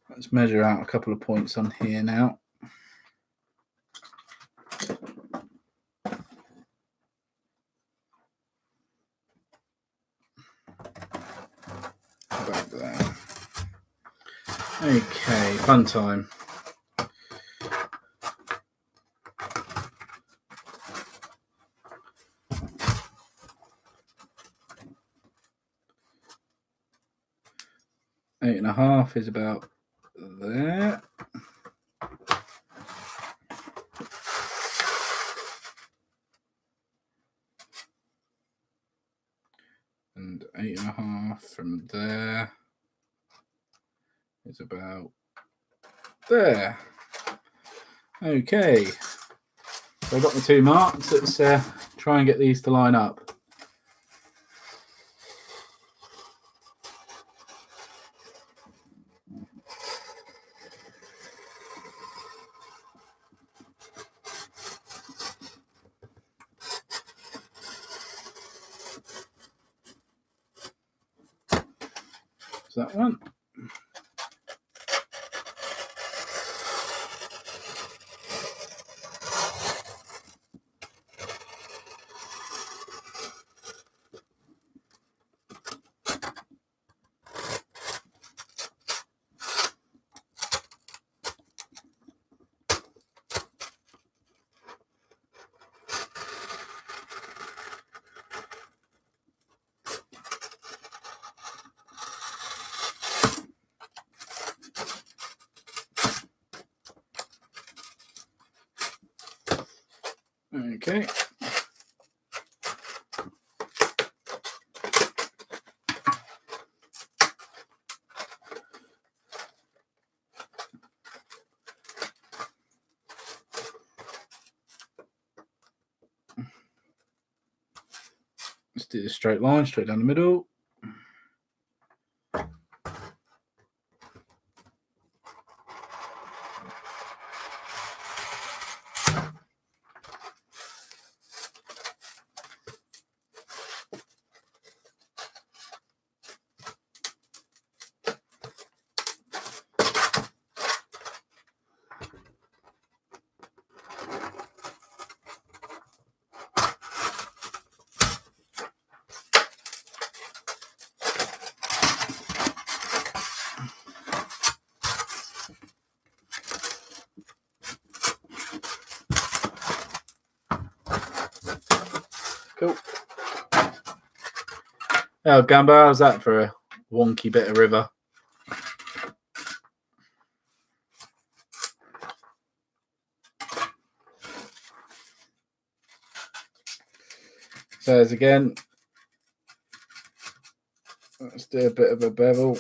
Let's measure out a couple of points on here now. Back there. Okay, fun time. Eight and a half is about there. And 8.5 from there is about there. Okay, so I've got the 2 marks. Let's try and get these to line up. Is that one? Okay. do the straight line, straight down the middle. Cool. Oh, Gamba, how's that for a wonky bit of river? So as again, let's do a bit of a bevel.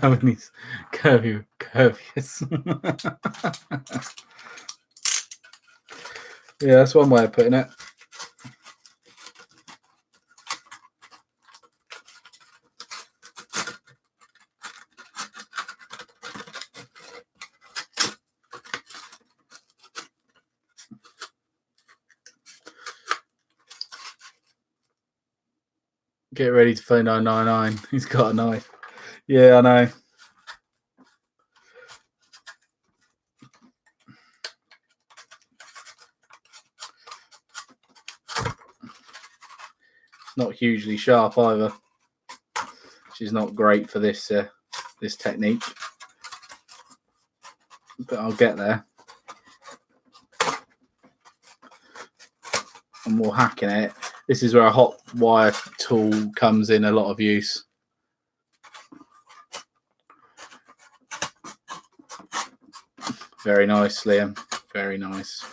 When he's curvious. Yeah, that's one way of putting it. Get ready to play 999. He's got a knife. Yeah, I know. Not hugely sharp either. She's not great for this this technique, but I'll get there. And we'll hacking it. This is where a hot wire tool comes in a lot of use. Very nice, Liam. Very nice.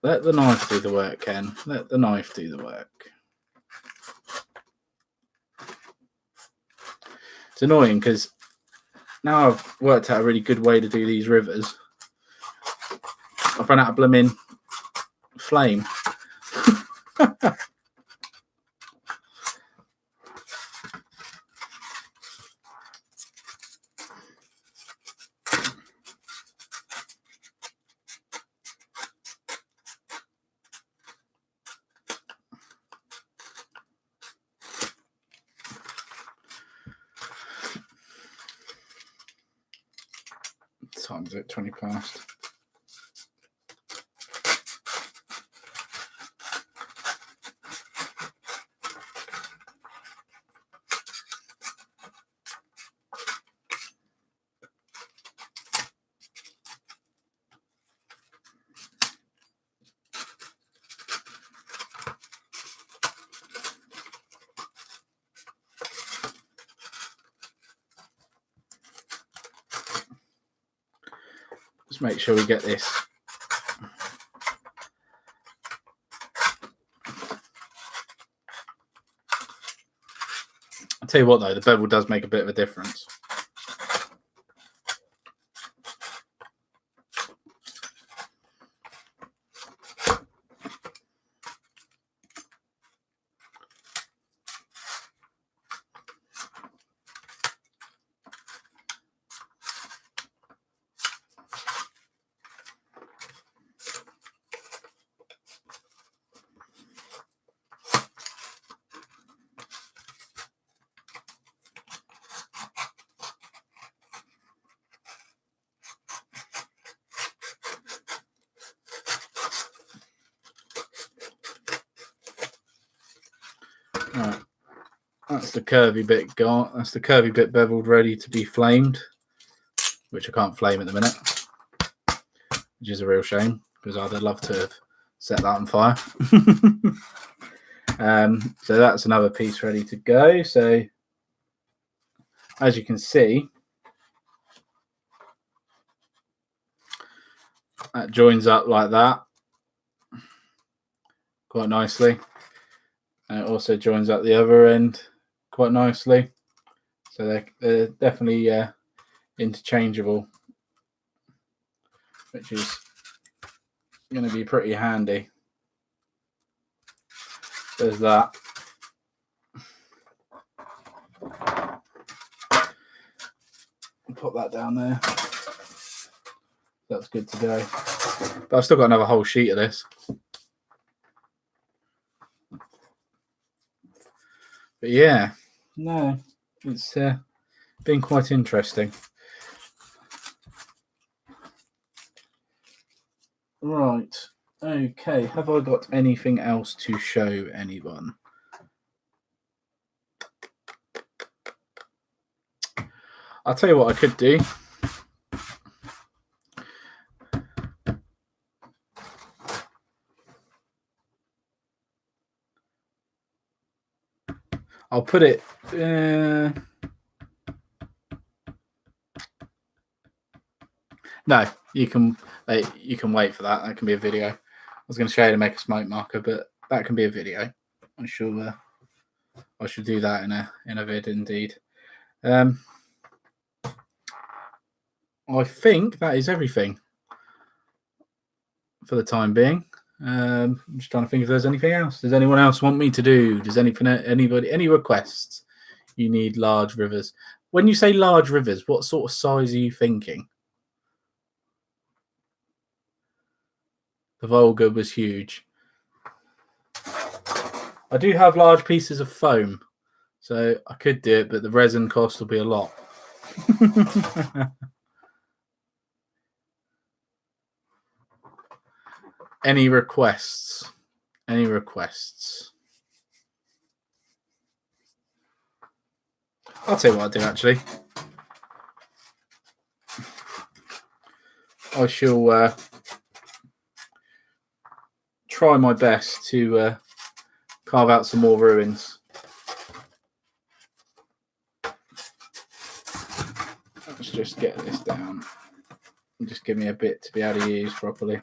Let the knife do the work, Ken. Let the knife do the work. It's annoying because now I've worked out a really good way to do these rivers. I've run out of blooming flame. Time's it 20 past. Just make sure we get this. I'll tell you what though, the bevel does make a bit of a difference. Right. That's the curvy bit gone. That's the curvy bit beveled, ready to be flamed. which I can't flame at the minute, which is a real shame because I'd have loved to have set that on fire. So that's another piece ready to go. So as you can see, that joins up like that quite nicely. And it also joins up the other end quite nicely. So they're definitely interchangeable, which is going to be pretty handy. There's that. Put that down there. That's good to go. But I've still got another whole sheet of this. But yeah, no, it's been quite interesting. Right. Okay. Have I got anything else to show anyone? I'll tell you what I could do. I'll put it. No, you can wait for that. That can be a video. I was going to show you to make a smoke marker, but that can be a video. I shall do that in a vid indeed. I think that is everything for the time being. I'm just trying to think if there's anything else. Does anyone else want me to do? Does anybody any requests? You need large rivers. When you say large rivers, what sort of size are you thinking? The Volga was huge. I do have large pieces of foam, so I could do it, but the resin cost will be a lot. Any requests? Any requests? I'll tell you what I'll do, actually. I shall try my best to carve out some more ruins. Let's just get this down. And just give me a bit to be able to use properly.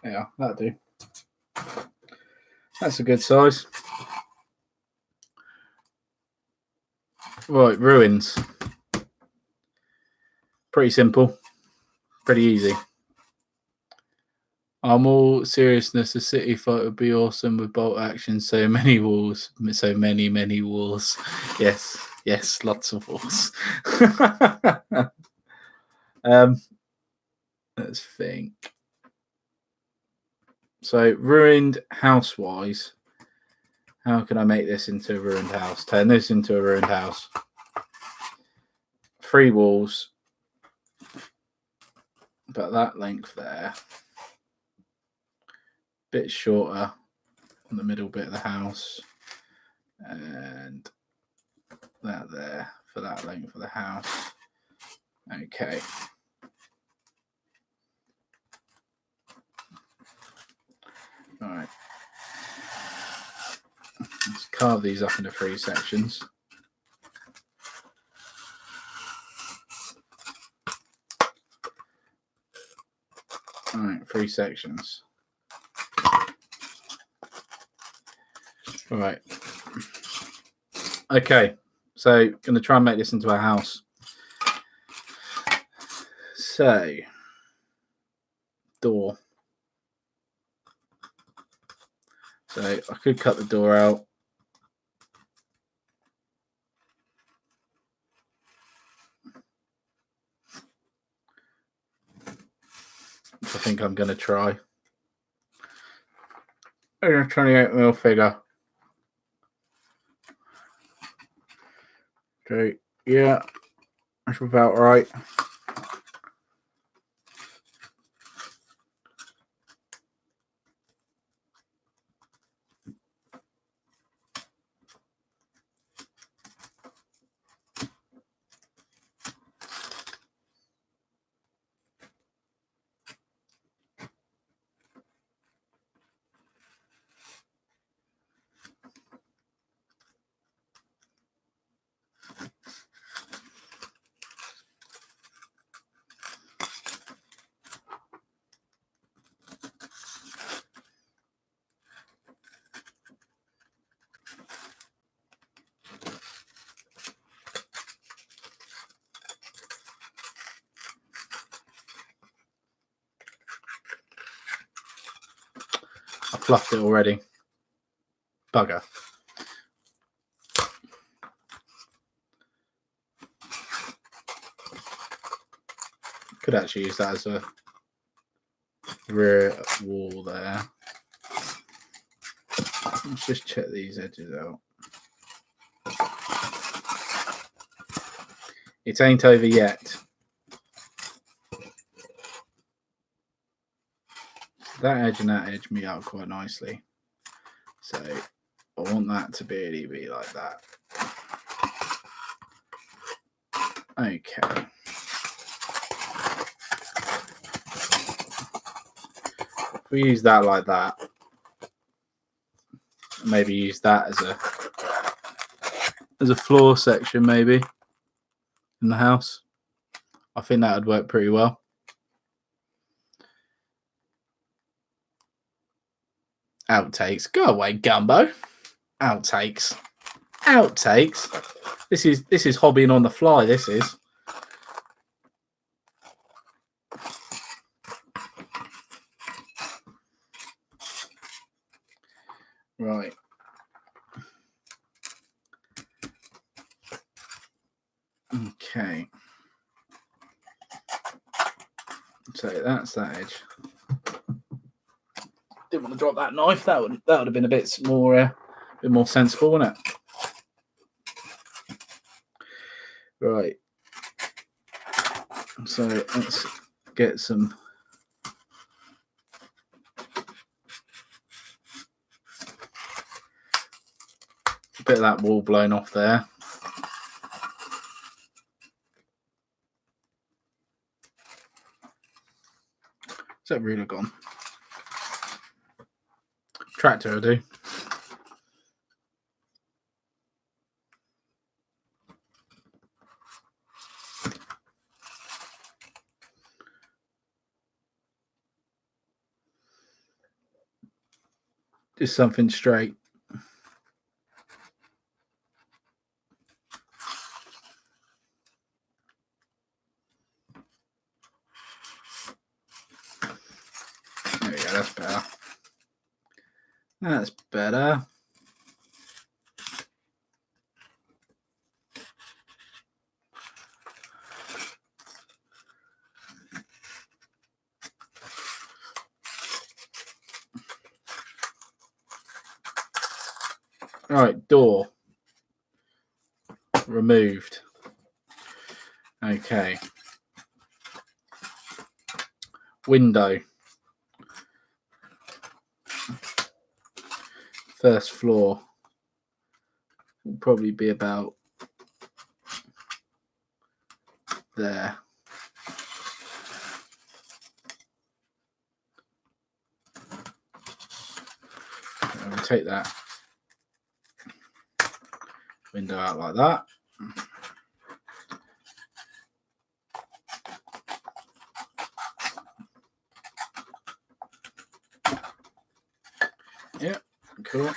Yeah, that'll do. That's a good size. Right, ruins. Pretty simple. Pretty easy. I'm all seriousness, a city fight would be awesome with bolt action. So many walls. So many walls. Yes, lots of walls. Let's think. So ruined house-wise, how can I make this into a ruined house? Turn this into a ruined house. 3 walls. About that length there. Bit shorter on the middle bit of the house. And that there for that length of the house. Okay. All right. Let's carve these up into 3 sections. All right, 3 sections. All right. Okay, so going to try and make this into a house. So, door. So I could cut the door out. Which I think I'm going to try. A 28mm figure. Okay, yeah, that's about right. fluffed it already. Bugger. Could actually use that as a rear wall there. Let's just check these edges out. It ain't over yet. That edge and that edge meet up quite nicely. So I want that to really be like that. Okay. If we use that like that, maybe use that as a floor section maybe in the house. I think that would work pretty well. Outtakes. Go away, Gumbo. Outtakes. This is hobbying on the fly, this is. Right. Okay. So that's that edge. Didn't want to drop that knife. That would have been a bit more sensible, wouldn't it? Right. So let's get some. A bit of that wall blown off there. Is that ruler gone? Tractor will do. Just something straight. There we go, that's better. That's better. Right, door removed. Okay. Window. First floor will probably be about there. I'm going to take that window out like that. Yeah, cool.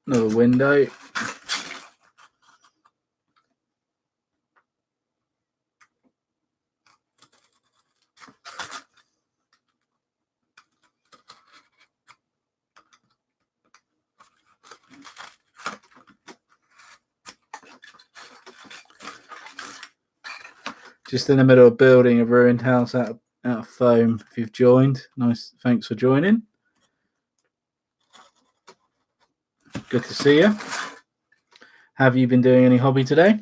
Another window. Just in the middle of building a ruined house out of foam. If you've joined, nice. Thanks for joining. Good to see you. Have you been doing any hobby today?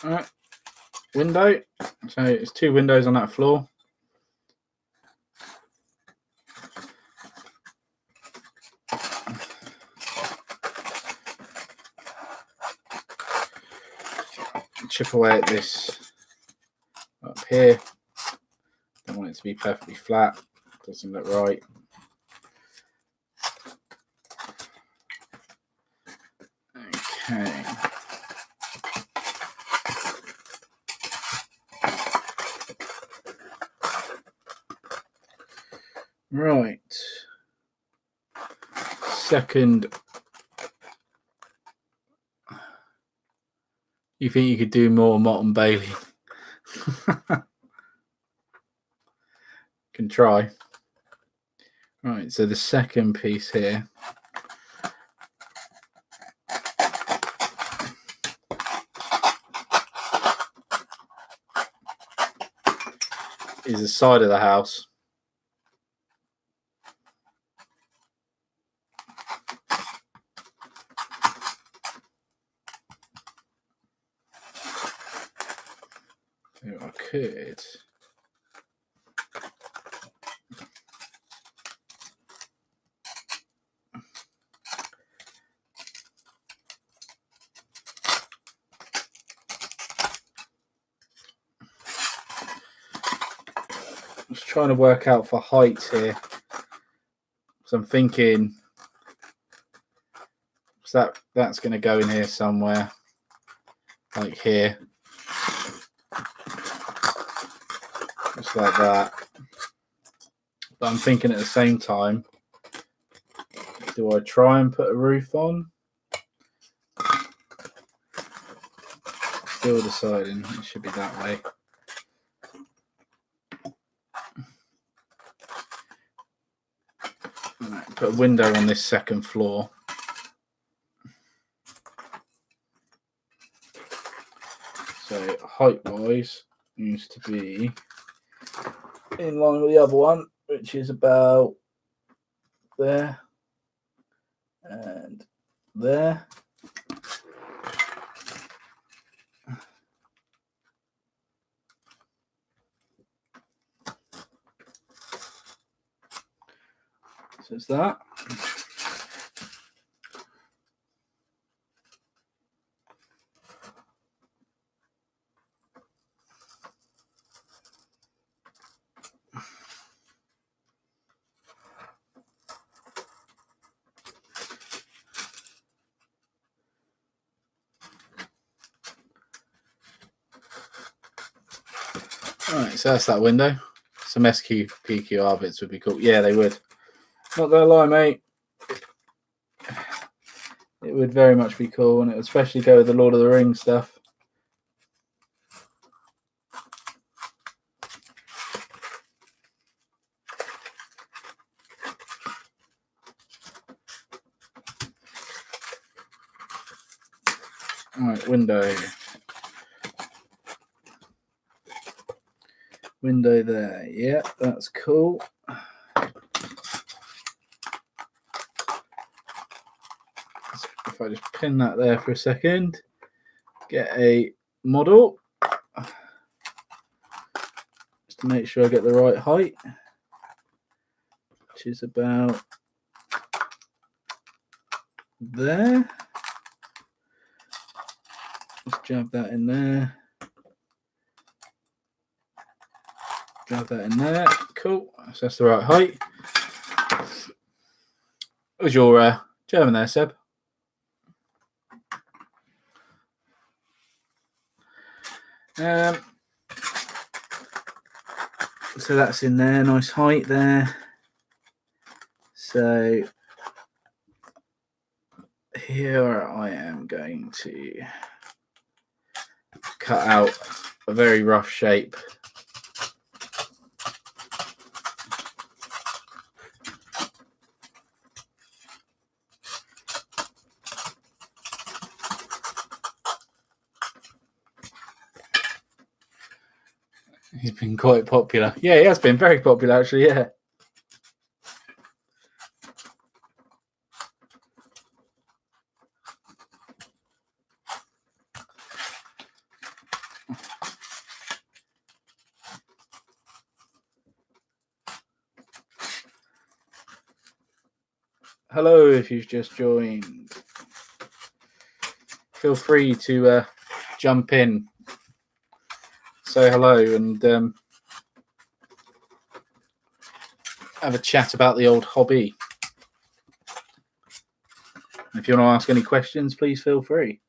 All right, window. So it's two windows on that floor. chip away at this up here. Don't want it to be perfectly flat. Doesn't look right. Okay. Right. Second. You think you could do more Mott and Bailey? Can try. Right, so the second piece here is the side of the house. So I could just trying to work out for heights here. So I'm thinking so that's going to go in here somewhere, like here, just like that. But I'm thinking at the same time, do I try and put a roof on? Still deciding. It should be that way. Right, put a window on this second floor. So height-wise, needs to be in line with the other one, which is about there and there. So it's that. Alright, so that's that window. Some SQPQR bits would be cool. Yeah, they would. Not gonna lie, mate. It would very much be cool, and it would especially go with the Lord of the Rings stuff. Alright, window. Window there. Yeah, that's cool. If I just pin that there for a second, get a model just to make sure I get the right height, which is about there. Just jab that in there. Jab that in there. Cool. So that's the right height. What was your German there, Seb? So that's in there, nice height there. So here I am going to cut out a very rough shape. He's been quite popular. Yeah, he has been very popular, actually, yeah. Hello, if you've just joined. Feel free to jump in say hello and have a chat about the old hobby. If you want to ask any questions, please feel free.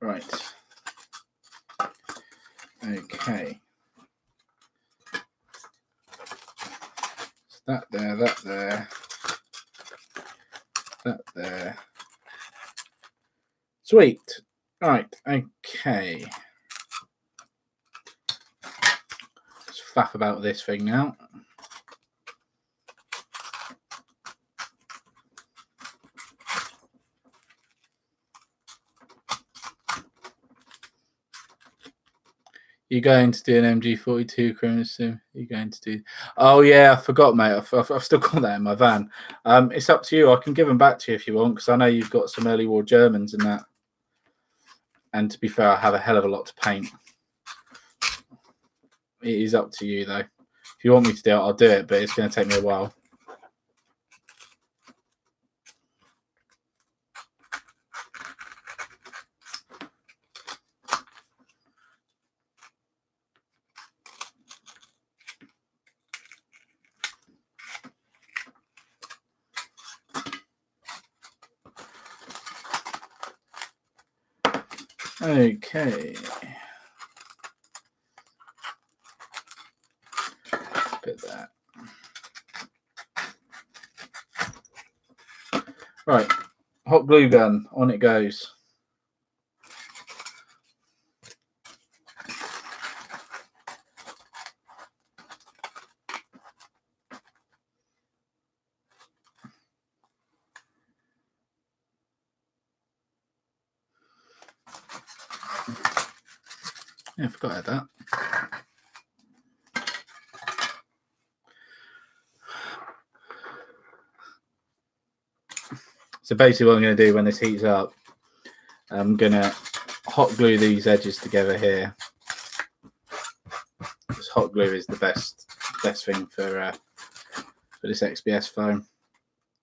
Right. Okay. So that there, that there. Sweet. Right. Okay. Let's faff about this thing now. You're going to do an MG42 criminal sim? You're going to do... Oh, yeah, I forgot, mate. I've still got that in my van. It's up to you. I can give them back to you if you want, because I know you've got some early war Germans in that. And to be fair, I have a hell of a lot to paint. It is up to you, though. If you want me to do it, I'll do it, but it's going to take me a while. Okay. Bit that. Right. Hot glue gun. On it goes. Yeah, I forgot about that. So basically what I'm going to do when this heats up, I'm going to hot glue these edges together here. This hot glue is the best thing for this XPS foam.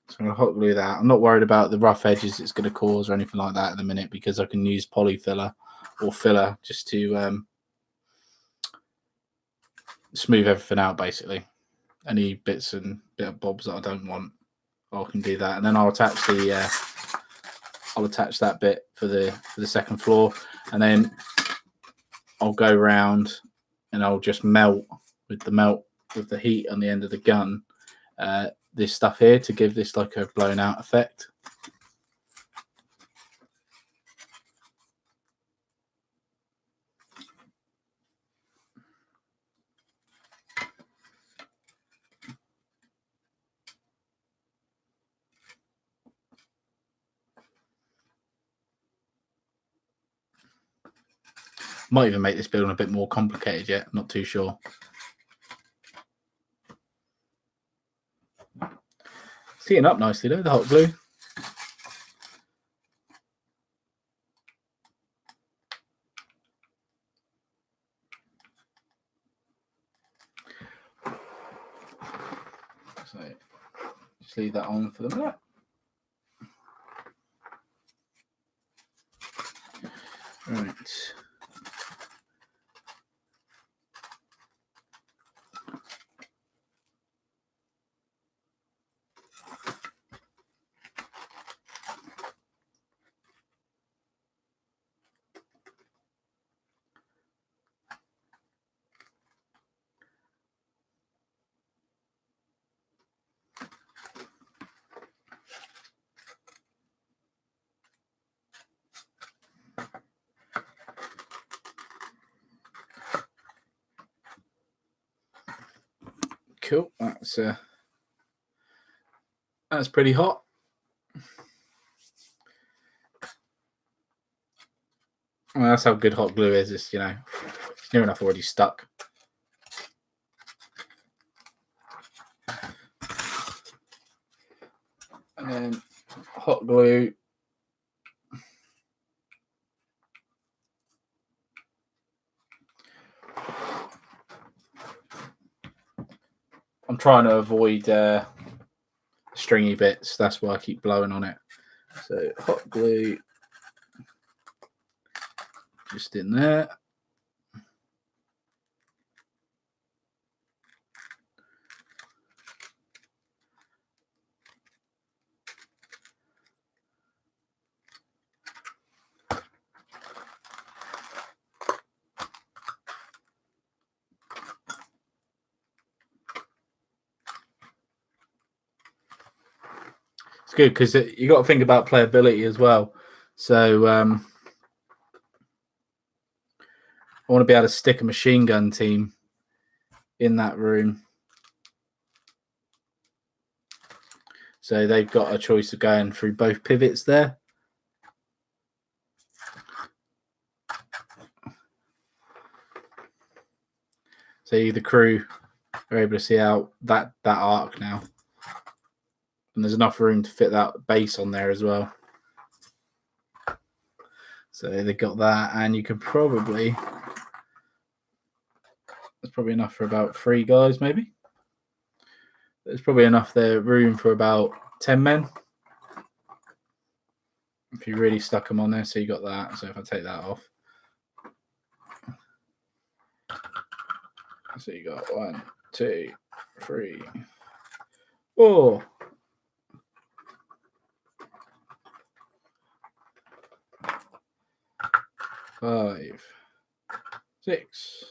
So I'm going to hot glue that. I'm not worried about the rough edges it's going to cause or anything like that at the minute, because I can use poly filler or filler just to smooth everything out, basically. Any bits and bit of bobs that I don't want, I can do that, and then I'll attach the that bit for the second floor, and then I'll go around and I'll just melt with the heat on the end of the gun this stuff here to give this like a blown out effect. Might even make this building a bit more complicated yet, not too sure. It's heating up nicely though, the hot glue. So just leave that on for the minute. Right. Cool. That's pretty hot. Well, that's how good hot glue is. It's, you know, it's near enough already stuck. And then hot glue. I'm trying to avoid stringy bits. That's why I keep blowing on it. So hot glue just in there. It's good because you got to think about playability as well. So I want to be able to stick a machine gun team in that room. So they've got a choice of going through both pivots there. So the crew are able to see out that arc now. And there's enough room to fit that base on there as well. So they got that, and you could probably, there's probably enough for about 3 guys maybe. There's probably enough there room for about 10 men. If you really stuck them on there, so you got that. So if I take that off. So you got 1, 2, 3, 4. 5, 6.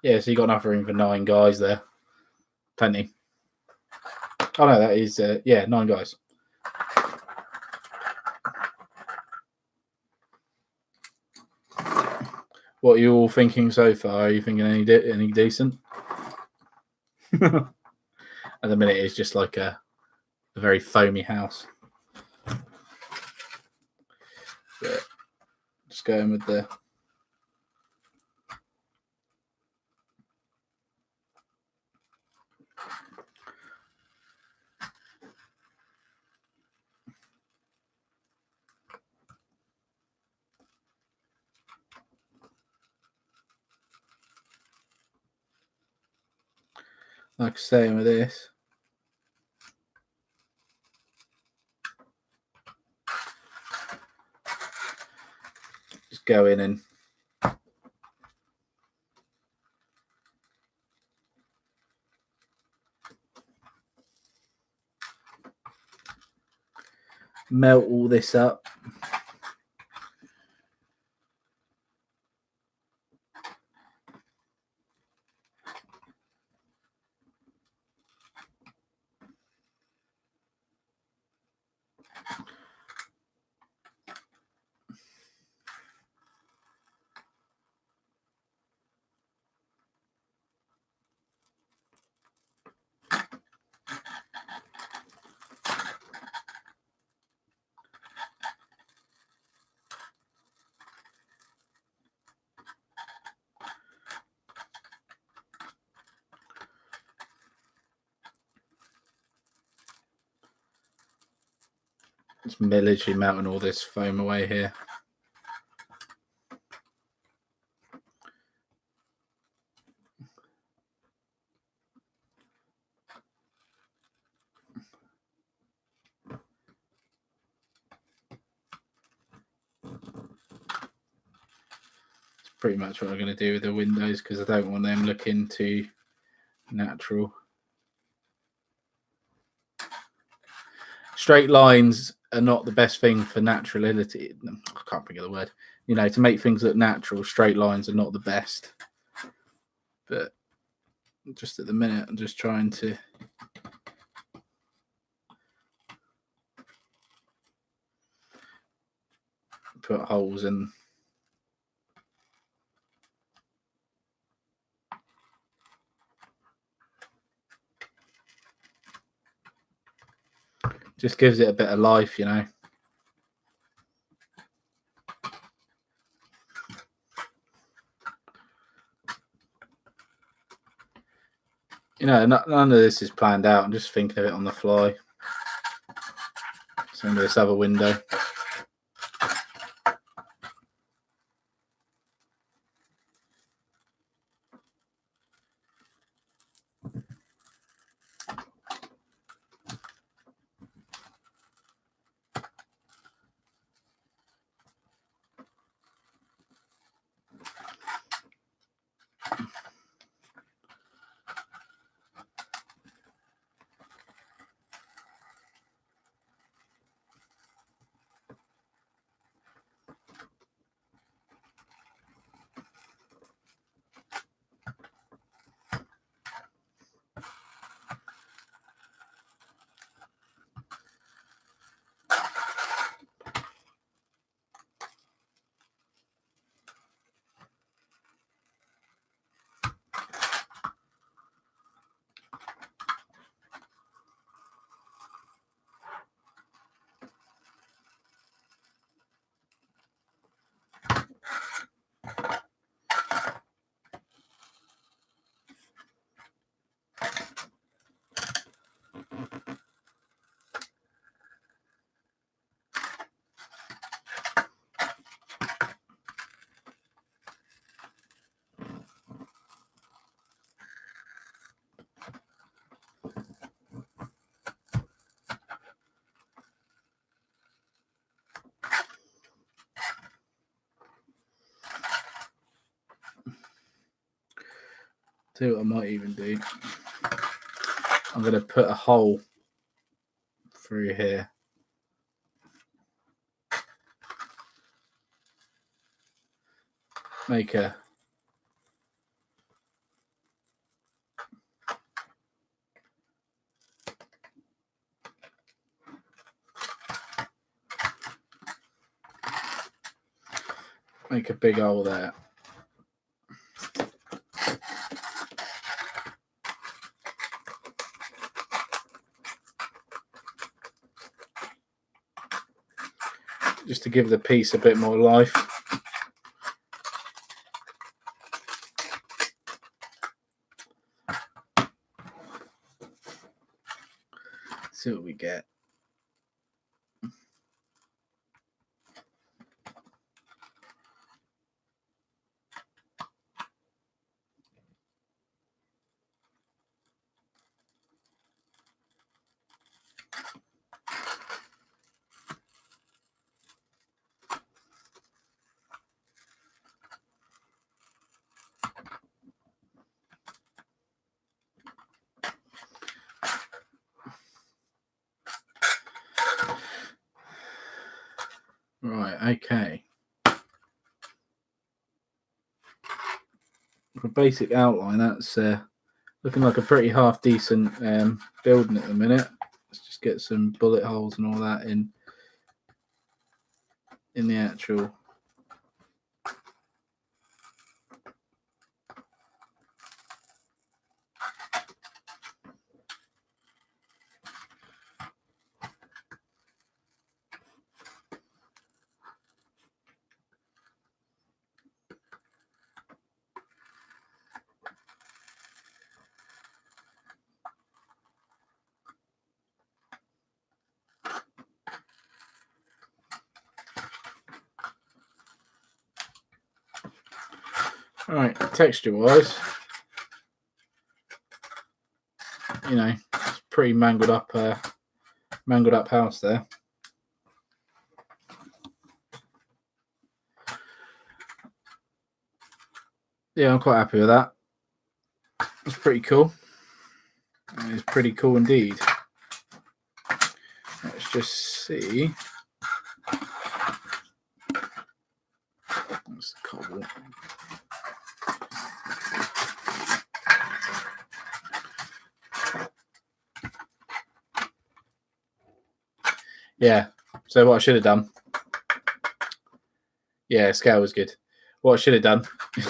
Yeah, so you got enough room for 9 guys there. Plenty. Oh no, that is 9 guys. What are you all thinking so far? Are you thinking any decent? At the minute, it's just like a very foamy house. But just going with the like saying with this. Just go in and melt all this up. Just literally melting all this foam away here. It's pretty much what I'm going to do with the windows because I don't want them looking too natural. Straight lines are not the best thing for naturality. I can't think of the word. You know, to make things look natural, straight lines are not the best. But just at the minute, I'm just trying to put holes in. Just gives it a bit of life, you know. You know, none of this is planned out. I'm just thinking of it on the fly. So this other window. See what I might even do. I'm going to put a hole through here. Make a big hole there. Just to give the piece a bit more life. See what we get. Right, okay. For basic outline, that's looking like a pretty half decent building at the minute. Let's just get some bullet holes and all that in the actual. All right, texture-wise, you know, it's pretty mangled up house there. Yeah, I'm quite happy with that. It's pretty cool. It's pretty cool indeed. Let's just see. That's the cobble. Yeah, so what I should have done. Yeah, scale was good. What I should have done is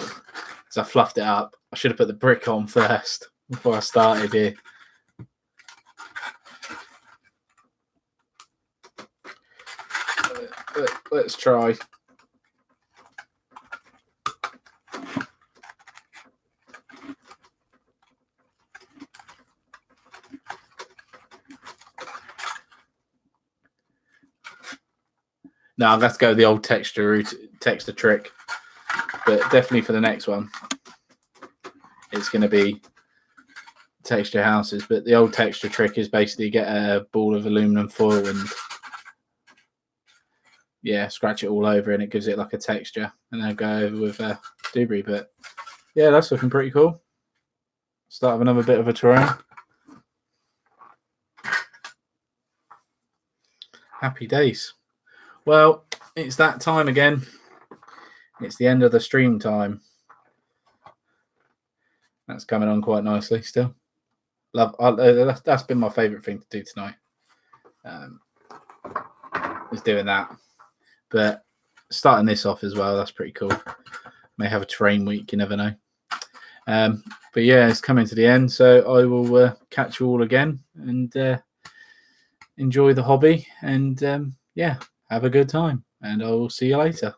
I fluffed it up. I should have put the brick on first before I started here. Let's try. No, I'm going to go the old texture trick. But definitely for the next one, it's going to be texture houses. But the old texture trick is basically get a ball of aluminum foil and scratch it all over, and it gives it like a texture. And then go over with debris. But yeah, that's looking pretty cool. Start of another bit of a terrain. Happy days. Well, it's that time again. It's the end of the stream time. That's coming on quite nicely still. That's been my favourite thing to do tonight. Is doing that. But starting this off as well, that's pretty cool. May have a terrain week, you never know. But yeah, it's coming to the end, so I will catch you all again and enjoy the hobby and have a good time. And I will see you later.